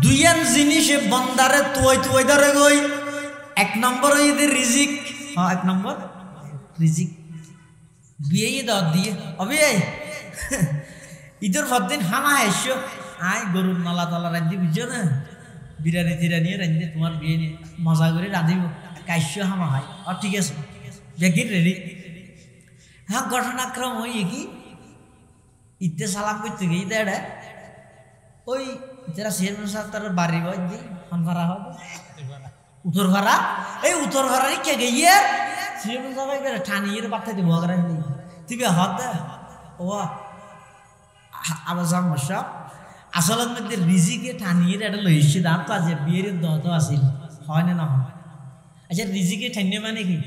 দুইয়ান জিনিসে বন্দারে তুই ধরে গই। এক নম্বর ঈদের রিজিক, হ্যাঁ এক নম্বর রিজিক বিয়ে দাও দিয়ে হবে ঈদের দিন হামা এসো আয় গরুর নলা তলা রান্ধি বুঝছো না, বিরিয়ানি টিরানি রান্ধি তোমার বিয়ে নিয়ে মজা করে রাঁধিব কাইশ্য হামা হয়। আর ঠিক আছে বেগির রেডি। হ্যাঁ ঘটনাক্রম ওই কি ঈদে সালাম করতে গিয়ে দেড়ে ওই যারা চেয়ারম্যান সাহেব তার বাড়ি বাদ দিই ফোন ভাড়া হবে উত্তর ভাড়া, এই উত্তর ভাড়ারই কে গিয়ে চেয়ারম্যান সাহেব একবার ঠানিয়ে বার্তা দিব আগে তুই হত ও আবার যাম সব আসলের মধ্যে রিজিকে ঠানিয়ে এটা লইছি দাম তো আছে বিয়ের দত আসিল হয় না নহয়। আচ্ছা রিজিকে ঠানিয়ে মানে কি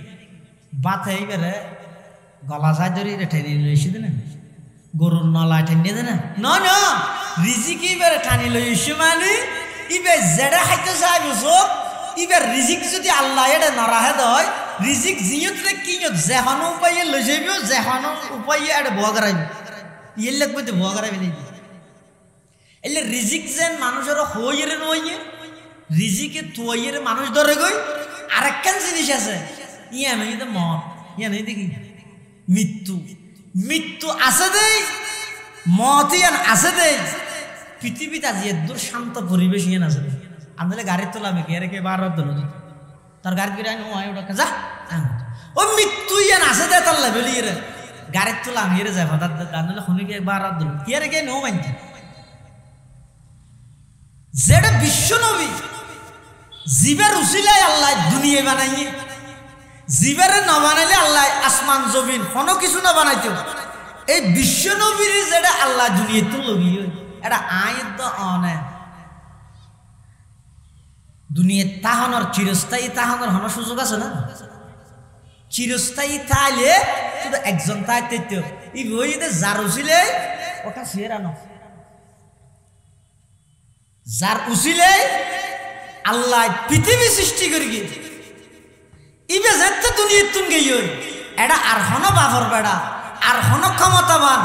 বাত এইবারে গলা যায় ধরে ঠানিয়ে লইছি না গরুর নলায় ঠানিয়ে দে না ন রিজিকে এবারে ঠানি লইছি মানে ইবে যেটা খাইতে চাই বুঝক ইবার রিজিক যদি আল্লাহ এটা নরাহে দেয় রিজিক জিয়ত কিয়ত যেহন উপায়ে লই যাইব যেহন উপায়ে এটা ভুয়া করাইব ইয়ে লাগবে তো ভুয়া করাইবে নাকি। এলে রিজিক যেন মানুষের হইয়ে নইয়ে রিজিকে তুইয়ের মানুষ ধরে গই। আরেকখান জিনিস আছে ইয়া নই তো মত ইয়া নই দেখি মৃত্যু, মৃত্যু আছে দেই মত ইয়ান আছে দেই। পৃথিবীতে আজ এদূর শান্ত পরিবেশ ইয়ান আছে আনলে গাড়ি তোলাবে কে রেখে বার দিল তার গাড়ি ফিরে আনি ওটা যা ও মৃত্যু ইয়ান আছে দে তার বেলি রে গাড়ি তোলা আমি যায় হঠাৎ আনলে শুনিকে বার দিল কে রেখে নো মানছে যেটা বিশ্ব নবী জীবের উসিলায় আল্লাহ দুনিয়া বানাইয়ে, জীবের না বানাইলে আল্লাহ আসমান জমিন কোনো কিছু না বানাইতো। এই বিশ্ব নবীর যেটা আল্লাহ দুনিয়া তো লগিয়ে এটা আয়ত অনে দুনিয়া তাহানোর চিরস্থায়ী তাহানোর হন সুযোগ আছে না। চিরস্থায়ী তাইলে শুধু একজন তাই তেত এই বইতে যার উচিলে ওটা সেরানো যার উচিলে আল্লাহ পৃথিবী সৃষ্টি করি ইবে যেতে দুনিয়া তুন গেই এটা আর হন বাফর বেড়া আর হন ক্ষমতাবান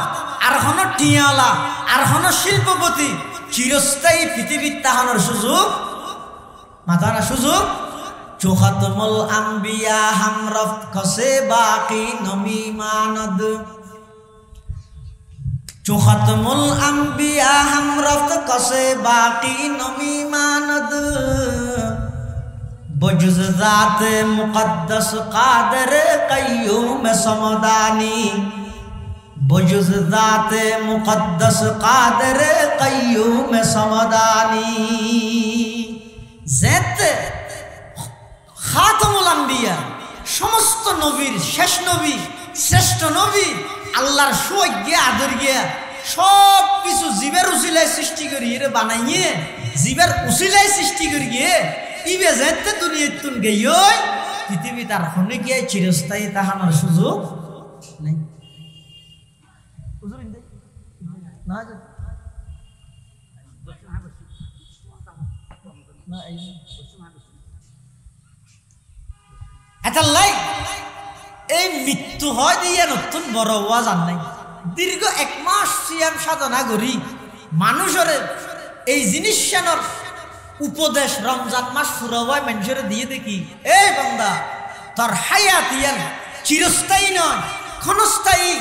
আর হন টিয়ালা আর হন শিল্পপতি চিরস্থায়ী পৃথিবীর তাহানোর সুযোগ মাথা না সুযোগ চো খতমুল আম্বিয়া হাম রফত কসে বাকি নমি মানদ চো খতমুল আম্বিয়া হাম রফত কসে বাকি নমি মানদ বজুজ জাত মুকদ্দস কাদের কাইয়ুম সমদানি বজুজ জাত মুকদ্দস কাদের কাইয়ুম সমদানি যেত খাতমুল আম্বিয়া সমস্ত নবীর শেষ নবী শ্রেষ্ঠ নবী আল্লাহর সোয় গিয়া আদর গিয়া সব কিছু জীবের উসিলায় সৃষ্টি করি এর বানাইয়ে জীবের উসিলায় সৃষ্টি করি গিয়ে ইবে যেতে দুনিয়া তুন গেই পৃথিবী তার হনে গিয়ে চিরস্থায়ী তাহানোর সুযোগ নেই এই মৃত্যু হয় দিয়ে নতুন বড় হওয়া জান নাই দীর্ঘ 1 মাস সিয়াম সাধনা করি মানুষের এই জিনিস উপদেশ রমজান মাস পুরো হয় মানুষের দিয়ে দেখি এই বান্দা তোর হায়াত ইয়ার চিরস্থায়ী নয় ক্ষণস্থায়ী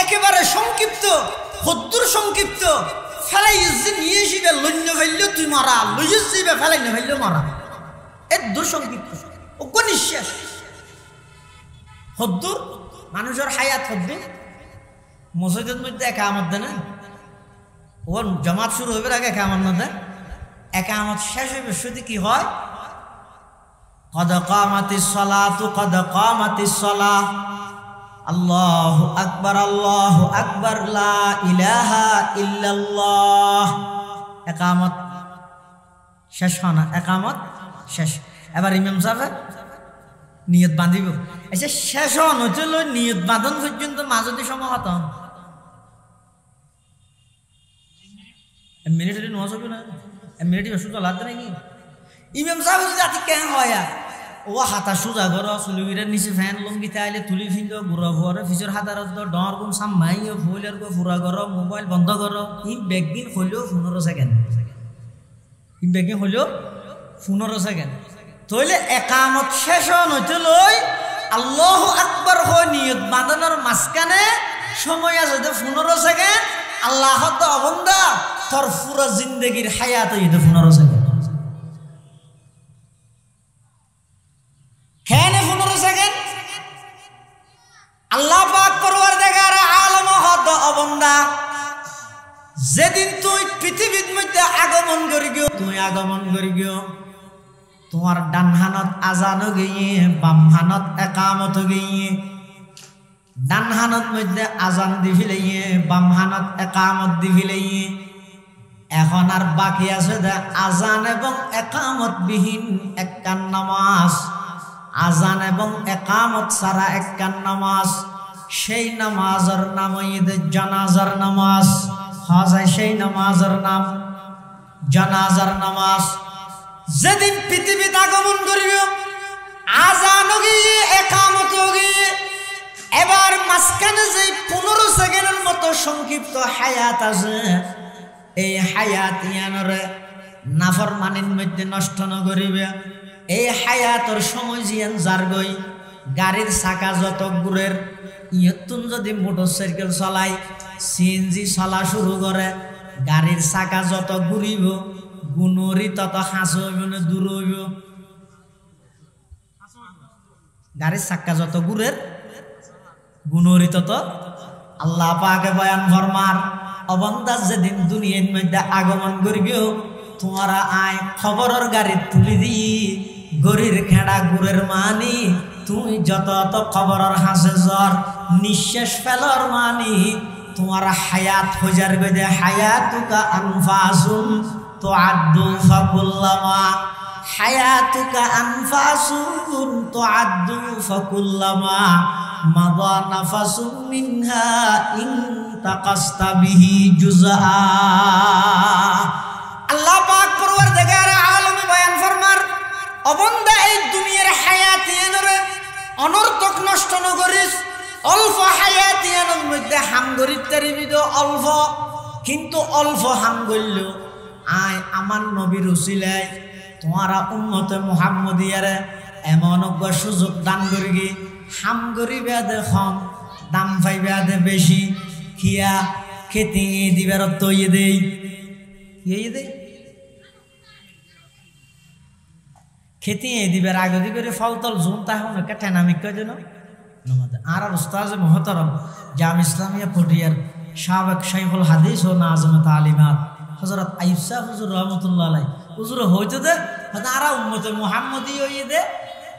একেবারে সংক্ষিপ্ত হদ্দুর সংক্ষিপ্ত ফেলাই নিয়ে এসিবে লন্য ফেললেও তুই মারা লইস যাইবে ফেলাই না ফেললেও মারা এর দূর সংক্ষিপ্ত অজ্ঞ নিঃশ্বাস হদ্দুর মানুষের হায়াত হদ্দুর মসজিদের মধ্যে একামত দেয় না ও জমাত শুরু হবে আগে একামত না দেয় একামত শেষ হইবে শুধু কি হয় কদ কামাতিস সালাতু কদ কামাতিস সালাহ আল্লাহু আকবার লা ইলাহা ইল্লাল্লাহ একামত শেষ হয় না একামত শেষ এবার ইমাম সাহেব নিয়ত বাঁধিব আচ্ছা শেষ হন হচ্ছিল নিয়ত বাঁধন পর্যন্ত মাজতে সময় হতাম মিনিটারি নোয়াজ হবে না মিনিটারি ওষুধ লাগবে নাকি ইমাম সাহেব যদি আতি কেন হয় ও হাতা সোজা ঘর চুলিগিরে নিচে ফ্যান লঙ্গিতে আইলে তুলি ফিন্দ ঘুরা ফুয়ারে ফিচর হাতার ডর গুণ সামাই ফুলের গো ফুরা ঘর মোবাইল বন্ধ কর ই বেগদিন হইলেও 15 সেকেন্ড ই বেগদিন হইলেও 15 সেকেন্ড তইলে একামত শেষ হইতে লই আল্লাহু আকবার হয় নিয়ত বাঁধানোর মাঝখানে সময় আছে 15 সেকেন্ড আল্লাহ তো অবন্দা তোর পুরো জিন্দগির হায়াত হইতে 15 সেকেন্ড কেন 15 সেকেন্ড আল্লাহ পাক পরওয়ারদিগার আলম হদ অবন্দা যেদিন তুই পৃথিবীর মধ্যে আগমন করি গিয়ে তুই আগমন করি গিয়ে তোমার ডান হানত আজান গিয়ে বাম হানত একামত গিয়ে ডান হানত মধ্যে আজান দি ফেলাইয়ে বাম হানত একামত দি ফেলাইয়ে এখন আর বাকি আছে আজান এবং একামত বিহীন একখান নামাজ আজান এবং একামত ছাড়া একখান নামাজ সেই নামাজের নাম ঈদের জানাজার নামাজ হয় সেই নামাজের নাম জানাজার নামাজ যেদিন পৃথিবীতে আগমন করিবে আজান গিয়ে একামত গিয়ে এবার মাঝখানে যে 15 সেকেন্ডের মতো সংক্ষিপ্ত হায়াত আছে এই হায়াত ইয়ানরে নাফরমানির মধ্যে নষ্ট ন করিবে এই হায়াতর সময় জিয়ান যার গই গাড়ির চাকা যত ঘুরের ইয়তুন যদি মোটরসাইকেল চলাই সিএনজি চলা শুরু করে গাড়ির চাকা যত ঘুরিব গুণরি তত হাঁস হইব না দূর হইব গাড়ির চাকা যত ঘুরের গুণরি তত আল্লাহ পাকে বয়ান ফরমার অবন্দাজ যেদিন দুনিয়ার মধ্যে আগমন করিবেও তোমারা আয় খবরের গাড়ি তুলি দি গরির খেড়া গুড়ের মানি তুই যত খবরের হাসে জ্বর নিঃশ্বাস ফেলর মানি তোমার হায়াত হজার গদে হায়াতুকা আনফাসুন তো আদু ফাকুল্লামা হায়াতুকা আনফাসুন তো আদু ফাকুল্লামা মাদা নাফাসুম মিনহা ইন তাকাস্তা বিহি জুজআ আল্লাহ পাক পরওয়ারদিগার আলম বয়ান ফরমার অবন্দা এই দুনিয়ার হায়াতিয়ানরে অনর্থক নষ্ট ন করিস অল্প হায়াতিয়ানের মধ্যে হাম গরিব তারিবিদ অল্প কিন্তু অল্প হাম গইল আয় আমার নবীর উসিলায় তোমারা উম্মতে মুহাম্মদিয়ারে এমন সুযোগ দান করি হাম গরিবে দে কম দাম পাইবে দে বেশি খিয়া খেতে দিবার তৈয়ে দেই খেতে দিবার আগে দিবে ফলতল জুন তাহলে একটা ঠেনামিক যেন আর উস্তাজ মোহতরম জাম ইসলামিয়া পটিয়ার সাবেক শাইখুল হাদিস ও নাজমত আলিমাত হযরত আইয়ুব শাহ হুজুর রহমাতুল্লাহ আলাইহি হুজুর হইতো দে আর উম্মতে মুহাম্মদি হইয়ে দে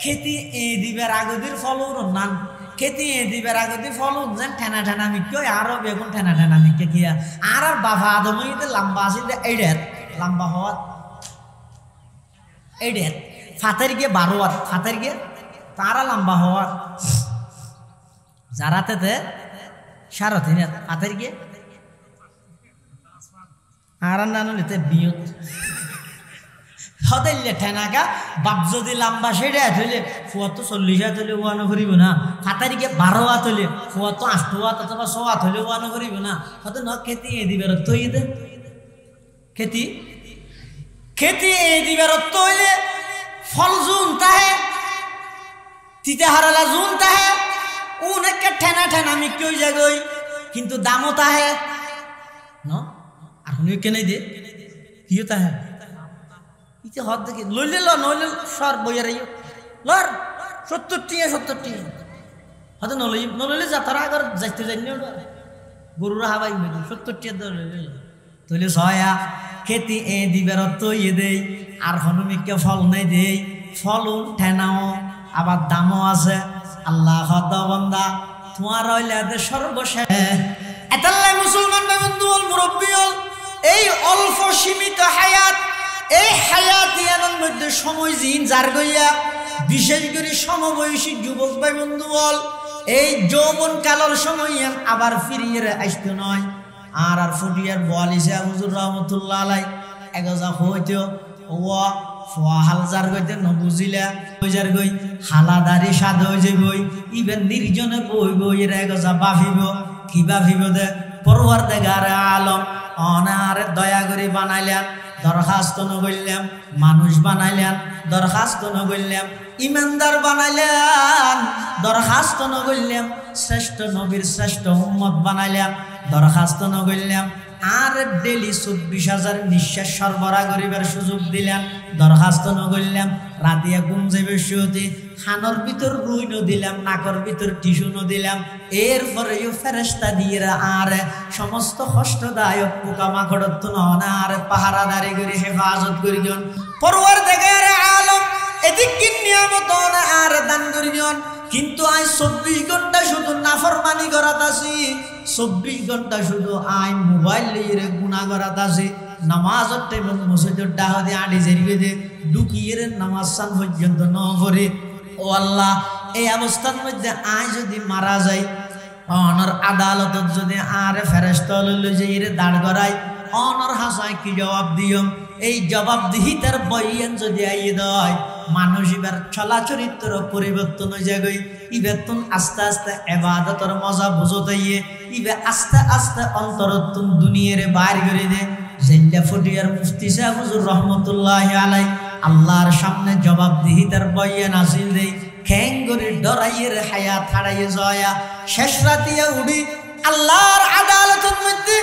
খেতে দিবার আগে দির ফলর নান খেতে দিবার আগে দি ফলর যেন ঠেনা ঠেনা মিক্য আরো বেগুন ঠেনা ঠেনা মিক্য কিয়া আর বাবা আদম হইতে লম্বা আছে এইডের লম্বা হওয়া এইডের ফাতের গিয়ে 12 হাত ফাতের গিয়ে তারা লম্বা হওয়া যারাতে 3.5 হাত ফাতের গিয়ে আর নানলিতে বিয়ত হদাইলে ঠেনাকা বাপ যদি লম্বা সেটা হইলে ফুয়া তো 40 হাত হইলে ওয়ানো করিব না ফাতারি গিয়ে 12 হাত হইলে ফুয়া তো 8 হাত অথবা 6 হাত হইলে ওয়ানো করিব না হয়তো ন খেতে দিবার তৈ দে খেতে দিবার তৈলে ফল জুন তাহে তিতে হারালা জুন তাহে উনকে ঠেনা ঠেনা আমি কই যাগই কিন্তু দামও তাহে ন আর কোন কেনে দে কিও তাহে ইতে হদ দেখি লইলে ল নইলে সর বইয়া রাইও লর 70 টিয়া হয়তো নলইলে যাতারা আগর যাইতে যাইনি গরুরা হাবাই 70 টিয়া তইলে ছয়া খেতি দিবার তৈয়ে দেই আর হনুমিককে ফল নাই দেই ফলুন ঠেনাও আবার দামও আছে আল্লাহ হদ বন্দা তোমার হইলে সর্বশেষ এতাল্লাই মুসলমান বন্ধু হল মুরব্বী হল এই অল্প সীমিত হায়াত এই হায়াতিয়ানোর মধ্যে সময় জিন যার গইয়া বিশেষ করে সমবয়সী যুবক ভাই বন্ধু বল এই যৌবন কালের সময় আবার ফিরিয়ে আসতে নয় আর ফুটিয়ার বলিসা হুজুর রহমতুল্লাহ আলাই এগজা হইতেও ও হাল যার গইতে নবুজিলা যার গই হালাদারি সাদ হয়ে যাবই ইভেন নির্জনে বই বইয়ের এগজা বাফিব কি বাফিব দে পরওয়ারদিগার আলম অনারে দয়া করে বানাইলেন দরখাস্ত নগইলাম মানুষ বানাইলেন দরখাস্ত নগইলাম ইমানদার বানাইলেন দরখাস্ত নগইলাম শ্রেষ্ঠ নবীর শ্রেষ্ঠ উম্মত বানাইলাম দরখাস্ত নগইলাম আর ডেলি 24,000 নিঃশ্বাস সরবরাহ করিবার সুযোগ দিলেন দরখাস্ত নগইলাম রাতিয়া ঘুম যাইবে শুতে খানর ভিতর রুই দিলাম নাকর ভিতর টিস্যু দিলাম এরপরেও ফেরেশতা দিয়ে আর সমস্ত কষ্টদায়ক পোকামাকড় তো আর পাহারাদারি করে হেফাজত করিজন পরওয়ারদিগার আলম এদিক কি নিয়ামত আর দান করিজন কিন্তু আই 24 ঘন্টা শুধু নাফরমানি করাত আছি 24 ঘন্টা শুধু আই মোবাইল লিয়ে গুনাহ করাত আছি নামাজের টাইমে মসজিদের ডাহাতে আড়ি জেরিয়ে দে ঢুকিয়ে নামাজ সান পর্যন্ত ন করে ও আল্লাহ এই অবস্থার মধ্যে আই যদি মারা যাই অনর আদালতত যদি আর ফেরেশতা লইলে যে এর দাঁড় করাই অনর হাসায় কি জবাব দিয়ম এই জবাবদিহিতার বইয়েন যদি আইয়ে দেয় মানুষ এবার চলা চরিত্র পরিবর্তন হয়ে যাবে ইবেতন আস্তে আস্তে ইবাদতের মজা বুঝতে ইয়ে ইবে আস্তে আস্তে অন্তরতুন দুনিয়ারে বাইর করে দে যেটা ফটিয়ার মুফতি সাহেব হুজুর রহমতুল্লাহি আলাই আল্লাহর সামনে জবাবদিহিতার বইয়েন আসিল দেই খেঙ্গরি ডরাইয়ের হায়াত হারাইয়ে জয়া শেষ রাতিয়া উড়ি আল্লাহর আদালতের মধ্যে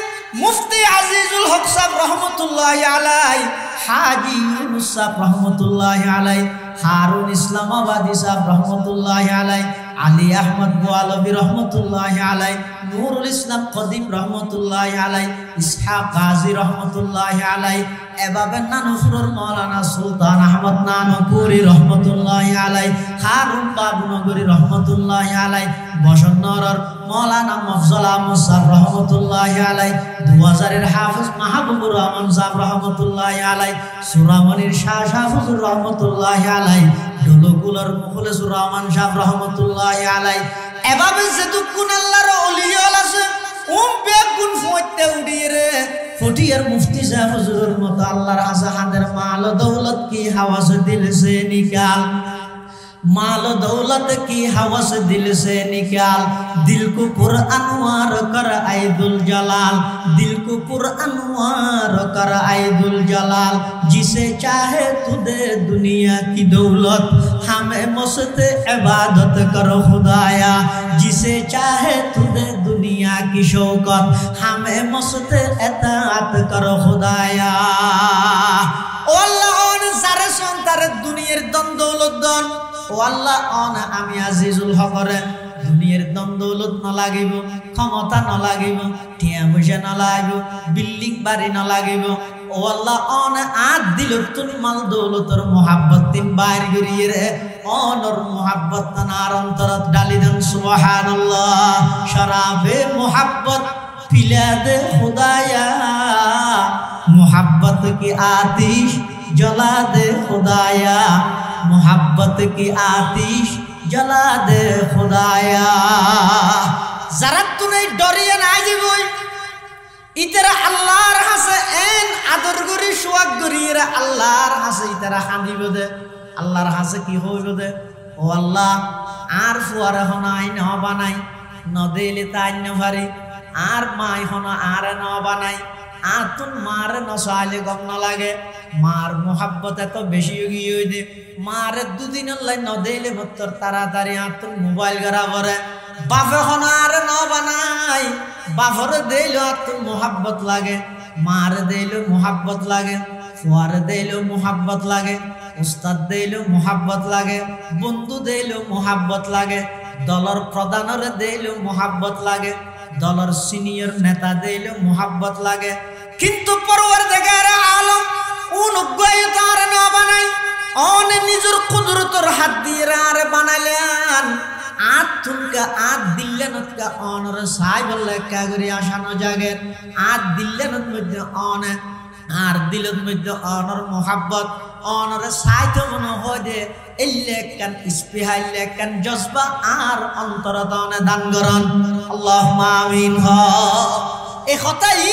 মুফতি আজিজুল হক সাহেব রহমতুল্লাহি আলাই হাজি ইউনুস সাহেব রহমতুল্লাহি আলাই হারুন ইসলামাবাদী সাহেব রহমতুল্লাহি আলাই আলী আহমদ গোয়ালবী রহমতুল্লাহি আলাই নুরুল ইসলাম কদিম রহমতুল্লাহি আলাই ইসহাক গাজী রহমতুল্লাহি আলাই এভাবে নানুপুরের মৌলানা সুলতান আহমদ নানুপুরি রহমতুল্লাহি আলাই হারুন বাবুনগরী রহমতুল্লাহি আলাই বসন্নরের মৌলানা মফজল আহমদ সাহেব রহমতুল্লাহি আলাই 2000-এর হাফিজ মাহবুবুর রহমান সাহেব রহমতুল্লাহি আলাই সুরামনির শাহ হুজুর রহমতুল্লাহি আলাই ডলকুলার মুখলেসুর রহমান সাহেব রহমতুল্লাহি আলাই এভাবে যেটুকুন আল্লাহর ওলিয়াল আছে বেগুন ফইতে উড়িয়ে রে ফটিয়ার মুফতি সাহেব হুজুরের মতো আল্লাহর হাসা হাতের মাল দৌলত কি হাওয়াজ দিলেছে নিকাল माल दौलत की हवस दिल से निकाल, दिल को पुरअनवार कर ऐदुल जलाल, दिल को पुरअनवार कर ऐदुल जलाल। जिसे चाहे तू दे दुनिया की दौलत, हमें मस्त इबादत कर खुदाया। जिसे चाहे तू दे दुनिया की शौकत, हमें मस्त इताअत कर खुदाया। ओ अल्लाह ओन सारे संतार दुनियार दन दौलत दन। ओ अल्लाह ओन आमी আজিজুল হকরে দুনিয়ার দন দৌলত ন লাগিব, ক্ষমতা ন লাগিব, টিয়া পয়সা ন লাগিব, বিল্ডিং বাড়ি ন লাগিব। ও আল্লাহ অন আদ দিল তুন মাল দৌলতর মোহাব্বত তিন বাইর গরিয়ে রে অনর মোহাব্বত তানার অন্তরত ডালি দেন সুবহানাল্লাহ। শরাবে মোহাব্বত পিলা দে খুদায়া, मोहब्बत की आतिश जला दे खुदाया, मोहब्बत की आतिश जला दे खुदाया। जरा तूने डरिए ना जीवोई इतरा अल्लाहर हासे एन आदर गुरी शुआक गुरी रे अल्लाहर हासे इतरा हांदी बदे अल्लाहर हासे की हो बदे। ओ अल्लाह आर फुआरे होनाई न बनाई न देले ताई न भरी, आर माई होना आर न बनाई, आतुन मार नसाले गम न लागे। मार मोहब्बत तो बेशी गई दे, मार दुदिन लाई न देले बत्तर तारातारी आतुन मोबाइल करा बरे। बाफे होनार न बनाई, बाफर देलो आतुन मोहब्बत लागे, मार देलो मोहब्बत लागे, फुआर देलो मोहब्बत लागे, उस्ताद देलो मोहब्बत लागे, बंधु देलो मोहब्बत लागे, दलर प्रधानर देलो मोहब्बत लागे, दलर सिनियर नेता देलो मोहब्बत लागे। किंतु परवरदिगार आलम उन गयतार न बनाई, ओन निजुर कुदरतर हाथ दिए आर बनाइलेन। आत तुनका आत दिल्लेनत का ओनर साइबल का गरी आशा न जागे। आत दिल्लेनत मध्य ओन आर दिलत मध्य ओनर मोहब्बत ओनर साइथ मन हो दे इल्लेकन इस्पिहाइलेकन जज्बा आर अंतरतन दान करन। अल्लाहुम्मा आमीन। हो ए खताई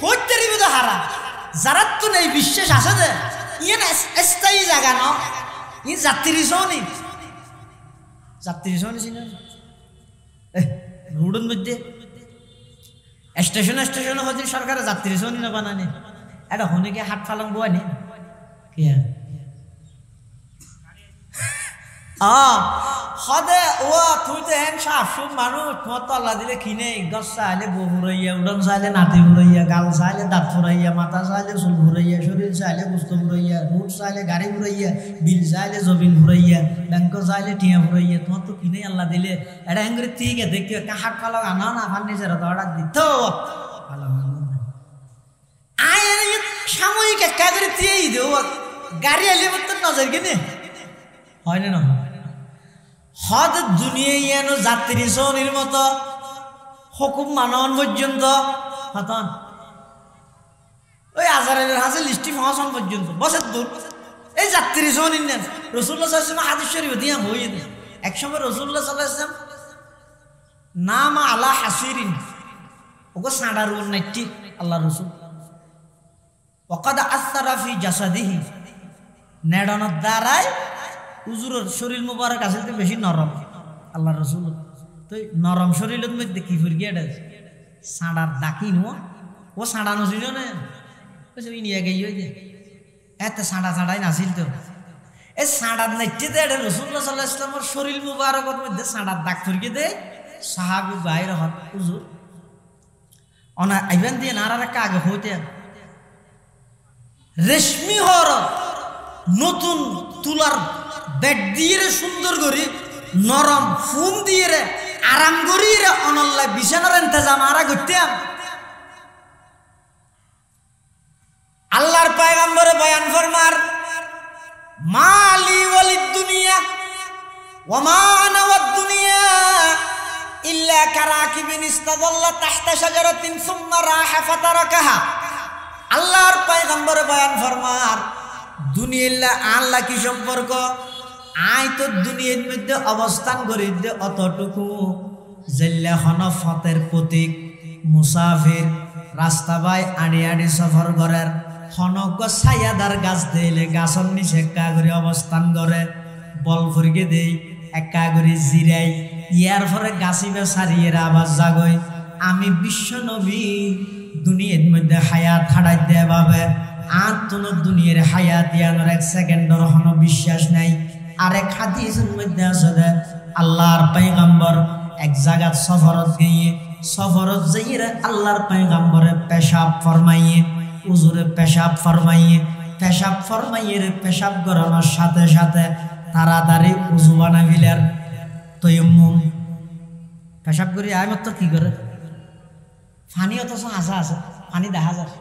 হইতেরি বুদা হারা যারা তো নেই বিশ্বাস আছে দে ইয়ে না স্থায়ী জায়গা ন ই যাত্রী শোনি ছিল রোডের মধ্যে স্টেশনে হচ্ছে সরকারের যাত্রী শোনি না বানানি এটা হনিকে হাট ফালং বোয়ানি কি হদে ও তুই তো হেন সাফসুম মানুষ তোমার তো আল্লাহ দিলে কিনে গছ চাইলে বউ ফুরাইয়া, উড়ন চাইলে নাতি ফুরাইয়া, গাল চাইলে দাঁত ফুরাইয়া, মাথা চাইলে চুল ফুরাইয়া, শরীর চাইলে গোস্ত ফুরাইয়া, রুট চাইলে গাড়ি ফুরাইয়া, বিল চাইলে জবিন ফুরাইয়া, ব্যাংক চাইলে টিয়া ফুরাইয়া। তোমার তো কিনে আল্লাহ দিলে এটা হেন করে ঠিক দেখি হাট ফালক আনা না ফার্নিচার অর্ডার দিত আয় সাময়িক একটা করে দিয়েই দেও গাড়ি আইলে তো নজর কিনে হয় না হদ দুনিয়া যাত্রী সৌনির মতো হুকুম মানন পর্যন্ত হতন ওই আজারের হাসে লিস্টি ফাঁসন পর্যন্ত বসে দূর এই যাত্রী সৌনির নেন। রসুল্লাহ সাল্লাল্লাহু হাদিস শরীফ দিয়া হয়ে দে একসময় রসুল্লাহ সাল্লাল্লাহু আলাইহি ওয়াসাল্লাম নাম আলা হাসিরিন ওকে সাঁড়ার নাইটি আল্লাহ রসুল ওয়াকাদ আসারা ফি জাসাদিহি নেড়ানোর দ্বারাই হুজুরের শরীর মুবারক আছে তো বেশি নরম আল্লাহ রসুল তো নরম শরীরের মধ্যে কি ফুরগি এটা সাঁড়ার ডাকি নো ও সাঁড়া নছিল না ইনিয়া গেই যে এত সাঁড়াই নাছিল তো এই সাঁড়ার নাইতে দে এটা রসুল্লাহ সাল্লাল্লাহু আলাইহি ওয়াসাল্লামের শরীর মুবারকের মধ্যে সাঁড়ার দাগ ফুরগি দে সাহাবি বাইরে হত হুজুর অনা আইবেন দিয়ে নারার একটা আগে হইতে রেশমি হর নতুন তুলার বেড দিয়ে সুন্দর করি নরম ফুম দিয়ে আরাম করি অনল্লা বিছানার ইন্তজাম আরা করতাম। আল্লাহর পয়গম্বরে বয়ান ফরমার মালি ওয়ালিদ দুনিয়া ওয়া মা আনা ওয়াদ দুনিয়া ইল্লা কারাকিবিন ইস্তাদাল্লা তাহতা শাজারাতিন সুম্মা রাহা ফাতারাকাহা। আল্লাহর পয়গম্বরে বয়ান ফরমার দুনিয়া আল্লাহ কি সম্পর্ক আই তো দুনিয়ার মধ্যে অবস্থান করি অতটুকু জেল্লা হনফতের প্রতীক মুসাফির রাস্তা বাই আড়ি আড়ি সফর করেন হনক ছায়াদার গাছ দিলে গাছর নিচে কা করে অবস্থান করে বল ফুরকে দেই একা করে জিরাই ইয়ার পরে গাছিবে সারিয়ে আবার জাগই আমি বিশ্ব নবী দুনিয়ার মধ্যে হায়াত হারাই দেয় ভাবে আর তোর দুনিয়ার হায়াত ইয়ানোর 1 সেকেন্ডের কোনো বিশ্বাস নাই। আরেক হাদিসের মধ্যে আছে আল্লাহর পয়গম্বর এক জায়গা সফরত গিয়ে সফরত যাইয়ে আল্লাহর পয়গম্বরে পেশাব ফরমাইয়ে হুজুরে পেশাব ফরমাইয়ে পেশাব করানোর সাথে সাথে তাড়াতাড়ি উজু বানাইলেন তয়াম্মুম পেশাব করি আয় মাত্র কি করে পানি অথচ হাসা আছে পানি দেখা যায়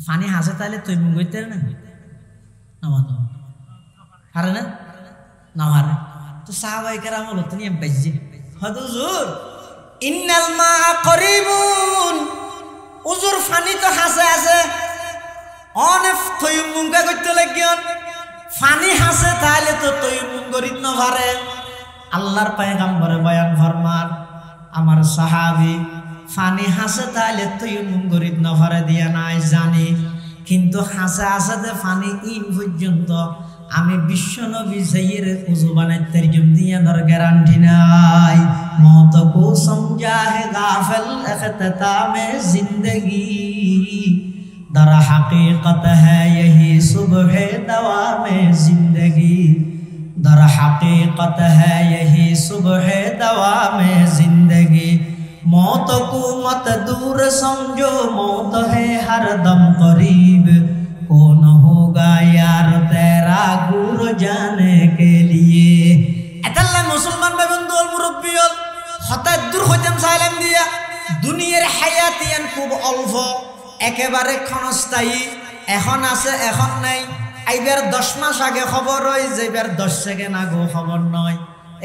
পানি হাসে তাহলে তয়াম্মুম করতে না নামাতো হারে না না হারে তো সাহাবায়ে কেরাম হলো তুমি বেজ্জি হুজুর ইন্নাল মা করিবুন হুজুর পানি তো হাসে আছে অনেক তয়াম্মুম করতে লাগিয়ন পানি হাসে তাহলে তো তয়াম্মুম করিত না পারে। আল্লাহর পয়গম্বরে বয়ান ফরমান আমার সাহাবী পানি হাসে তাহলে তয়াম্মুম করিত না পারে দিয়া নাই জানি কিন্তু হাসে হাসে পানি ইন পর্যন্ত আমি বিশ্ব নবী যাইয়ের উজু বানাইতে দিয়া ধর গ্যারান্টি নাই। মौत को समझा है गाफिल इख्तिताम जिंदगी दर हकीकत है यही सुबह दवाम जिंदगी दर हकीकत है यही सुबह दवाम जिंदगी मौत को मत दूर समझो मौत है हर दम करीब कौन होगा यार तेरा गुर जाने के लिए। এতাল্লা মুসলমান বন্ধু মুরব্বী হঠাৎ দূর হইতাম সালাম দিয়া দুনিয়ার হায়াতিয়ান খুব অল্প একেবারে ক্ষণস্থায়ী এখন আছে এখন নাই আইবার 10 মাস আগে খবর হয় যাইবার 10 সেকেন্ড আগে খবর নয়।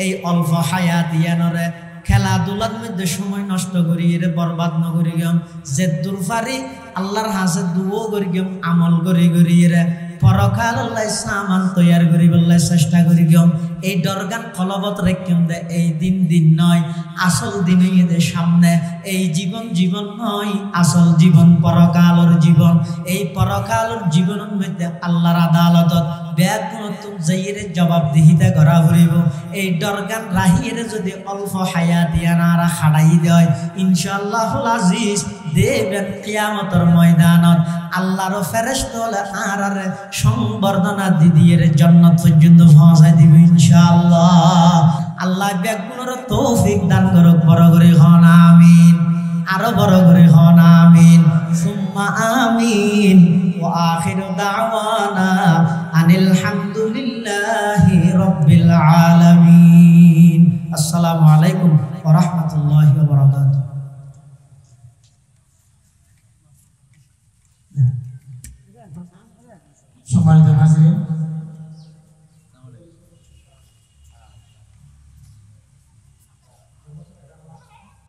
এই অল্প হায়াতিয়ানরে খেলাধুলার মধ্যে সময় নষ্ট করি এর বরবাদ ন করি গেম যে দূর পারি আল্লাহর হাসে দুও করি গেম আমল করি করি এর পরকাল আল্লাহ সামান তৈয়ার করি বললে চেষ্টা করি গেম এই দরগান কলবত রেখেম দে এই দিন দিন নয় আসল দিনে এদের সামনে এই জীবন জীবন নয় আসল জীবন পরকালর জীবন। এই পরকালর জীবনের মধ্যে আল্লাহর আদালতত বেগুনতুম যাইরে জবাবদিহিতা করা হইব। এই দরগান রাহিরে যদি অল্প হায়াতিয়ানারা খাড়াই দেয় ইনশাআল্লাহুল আজিজ দেবেন কিয়ামতের ময়দানত আল্লাহর ফেরেশতা আর সংবর্ধনা দিদির জান্নাত পর্যন্ত পৌঁছাই দিবে ইনশাআল্লাহ। আল্লাহ বেগুনের তৌফিক দান করুক বড় করে হন আমিন আরো বড় করে হন আমিন সুম্মা আমিন ওয়া আখিরু দাওয়ানা আনিল হামদ।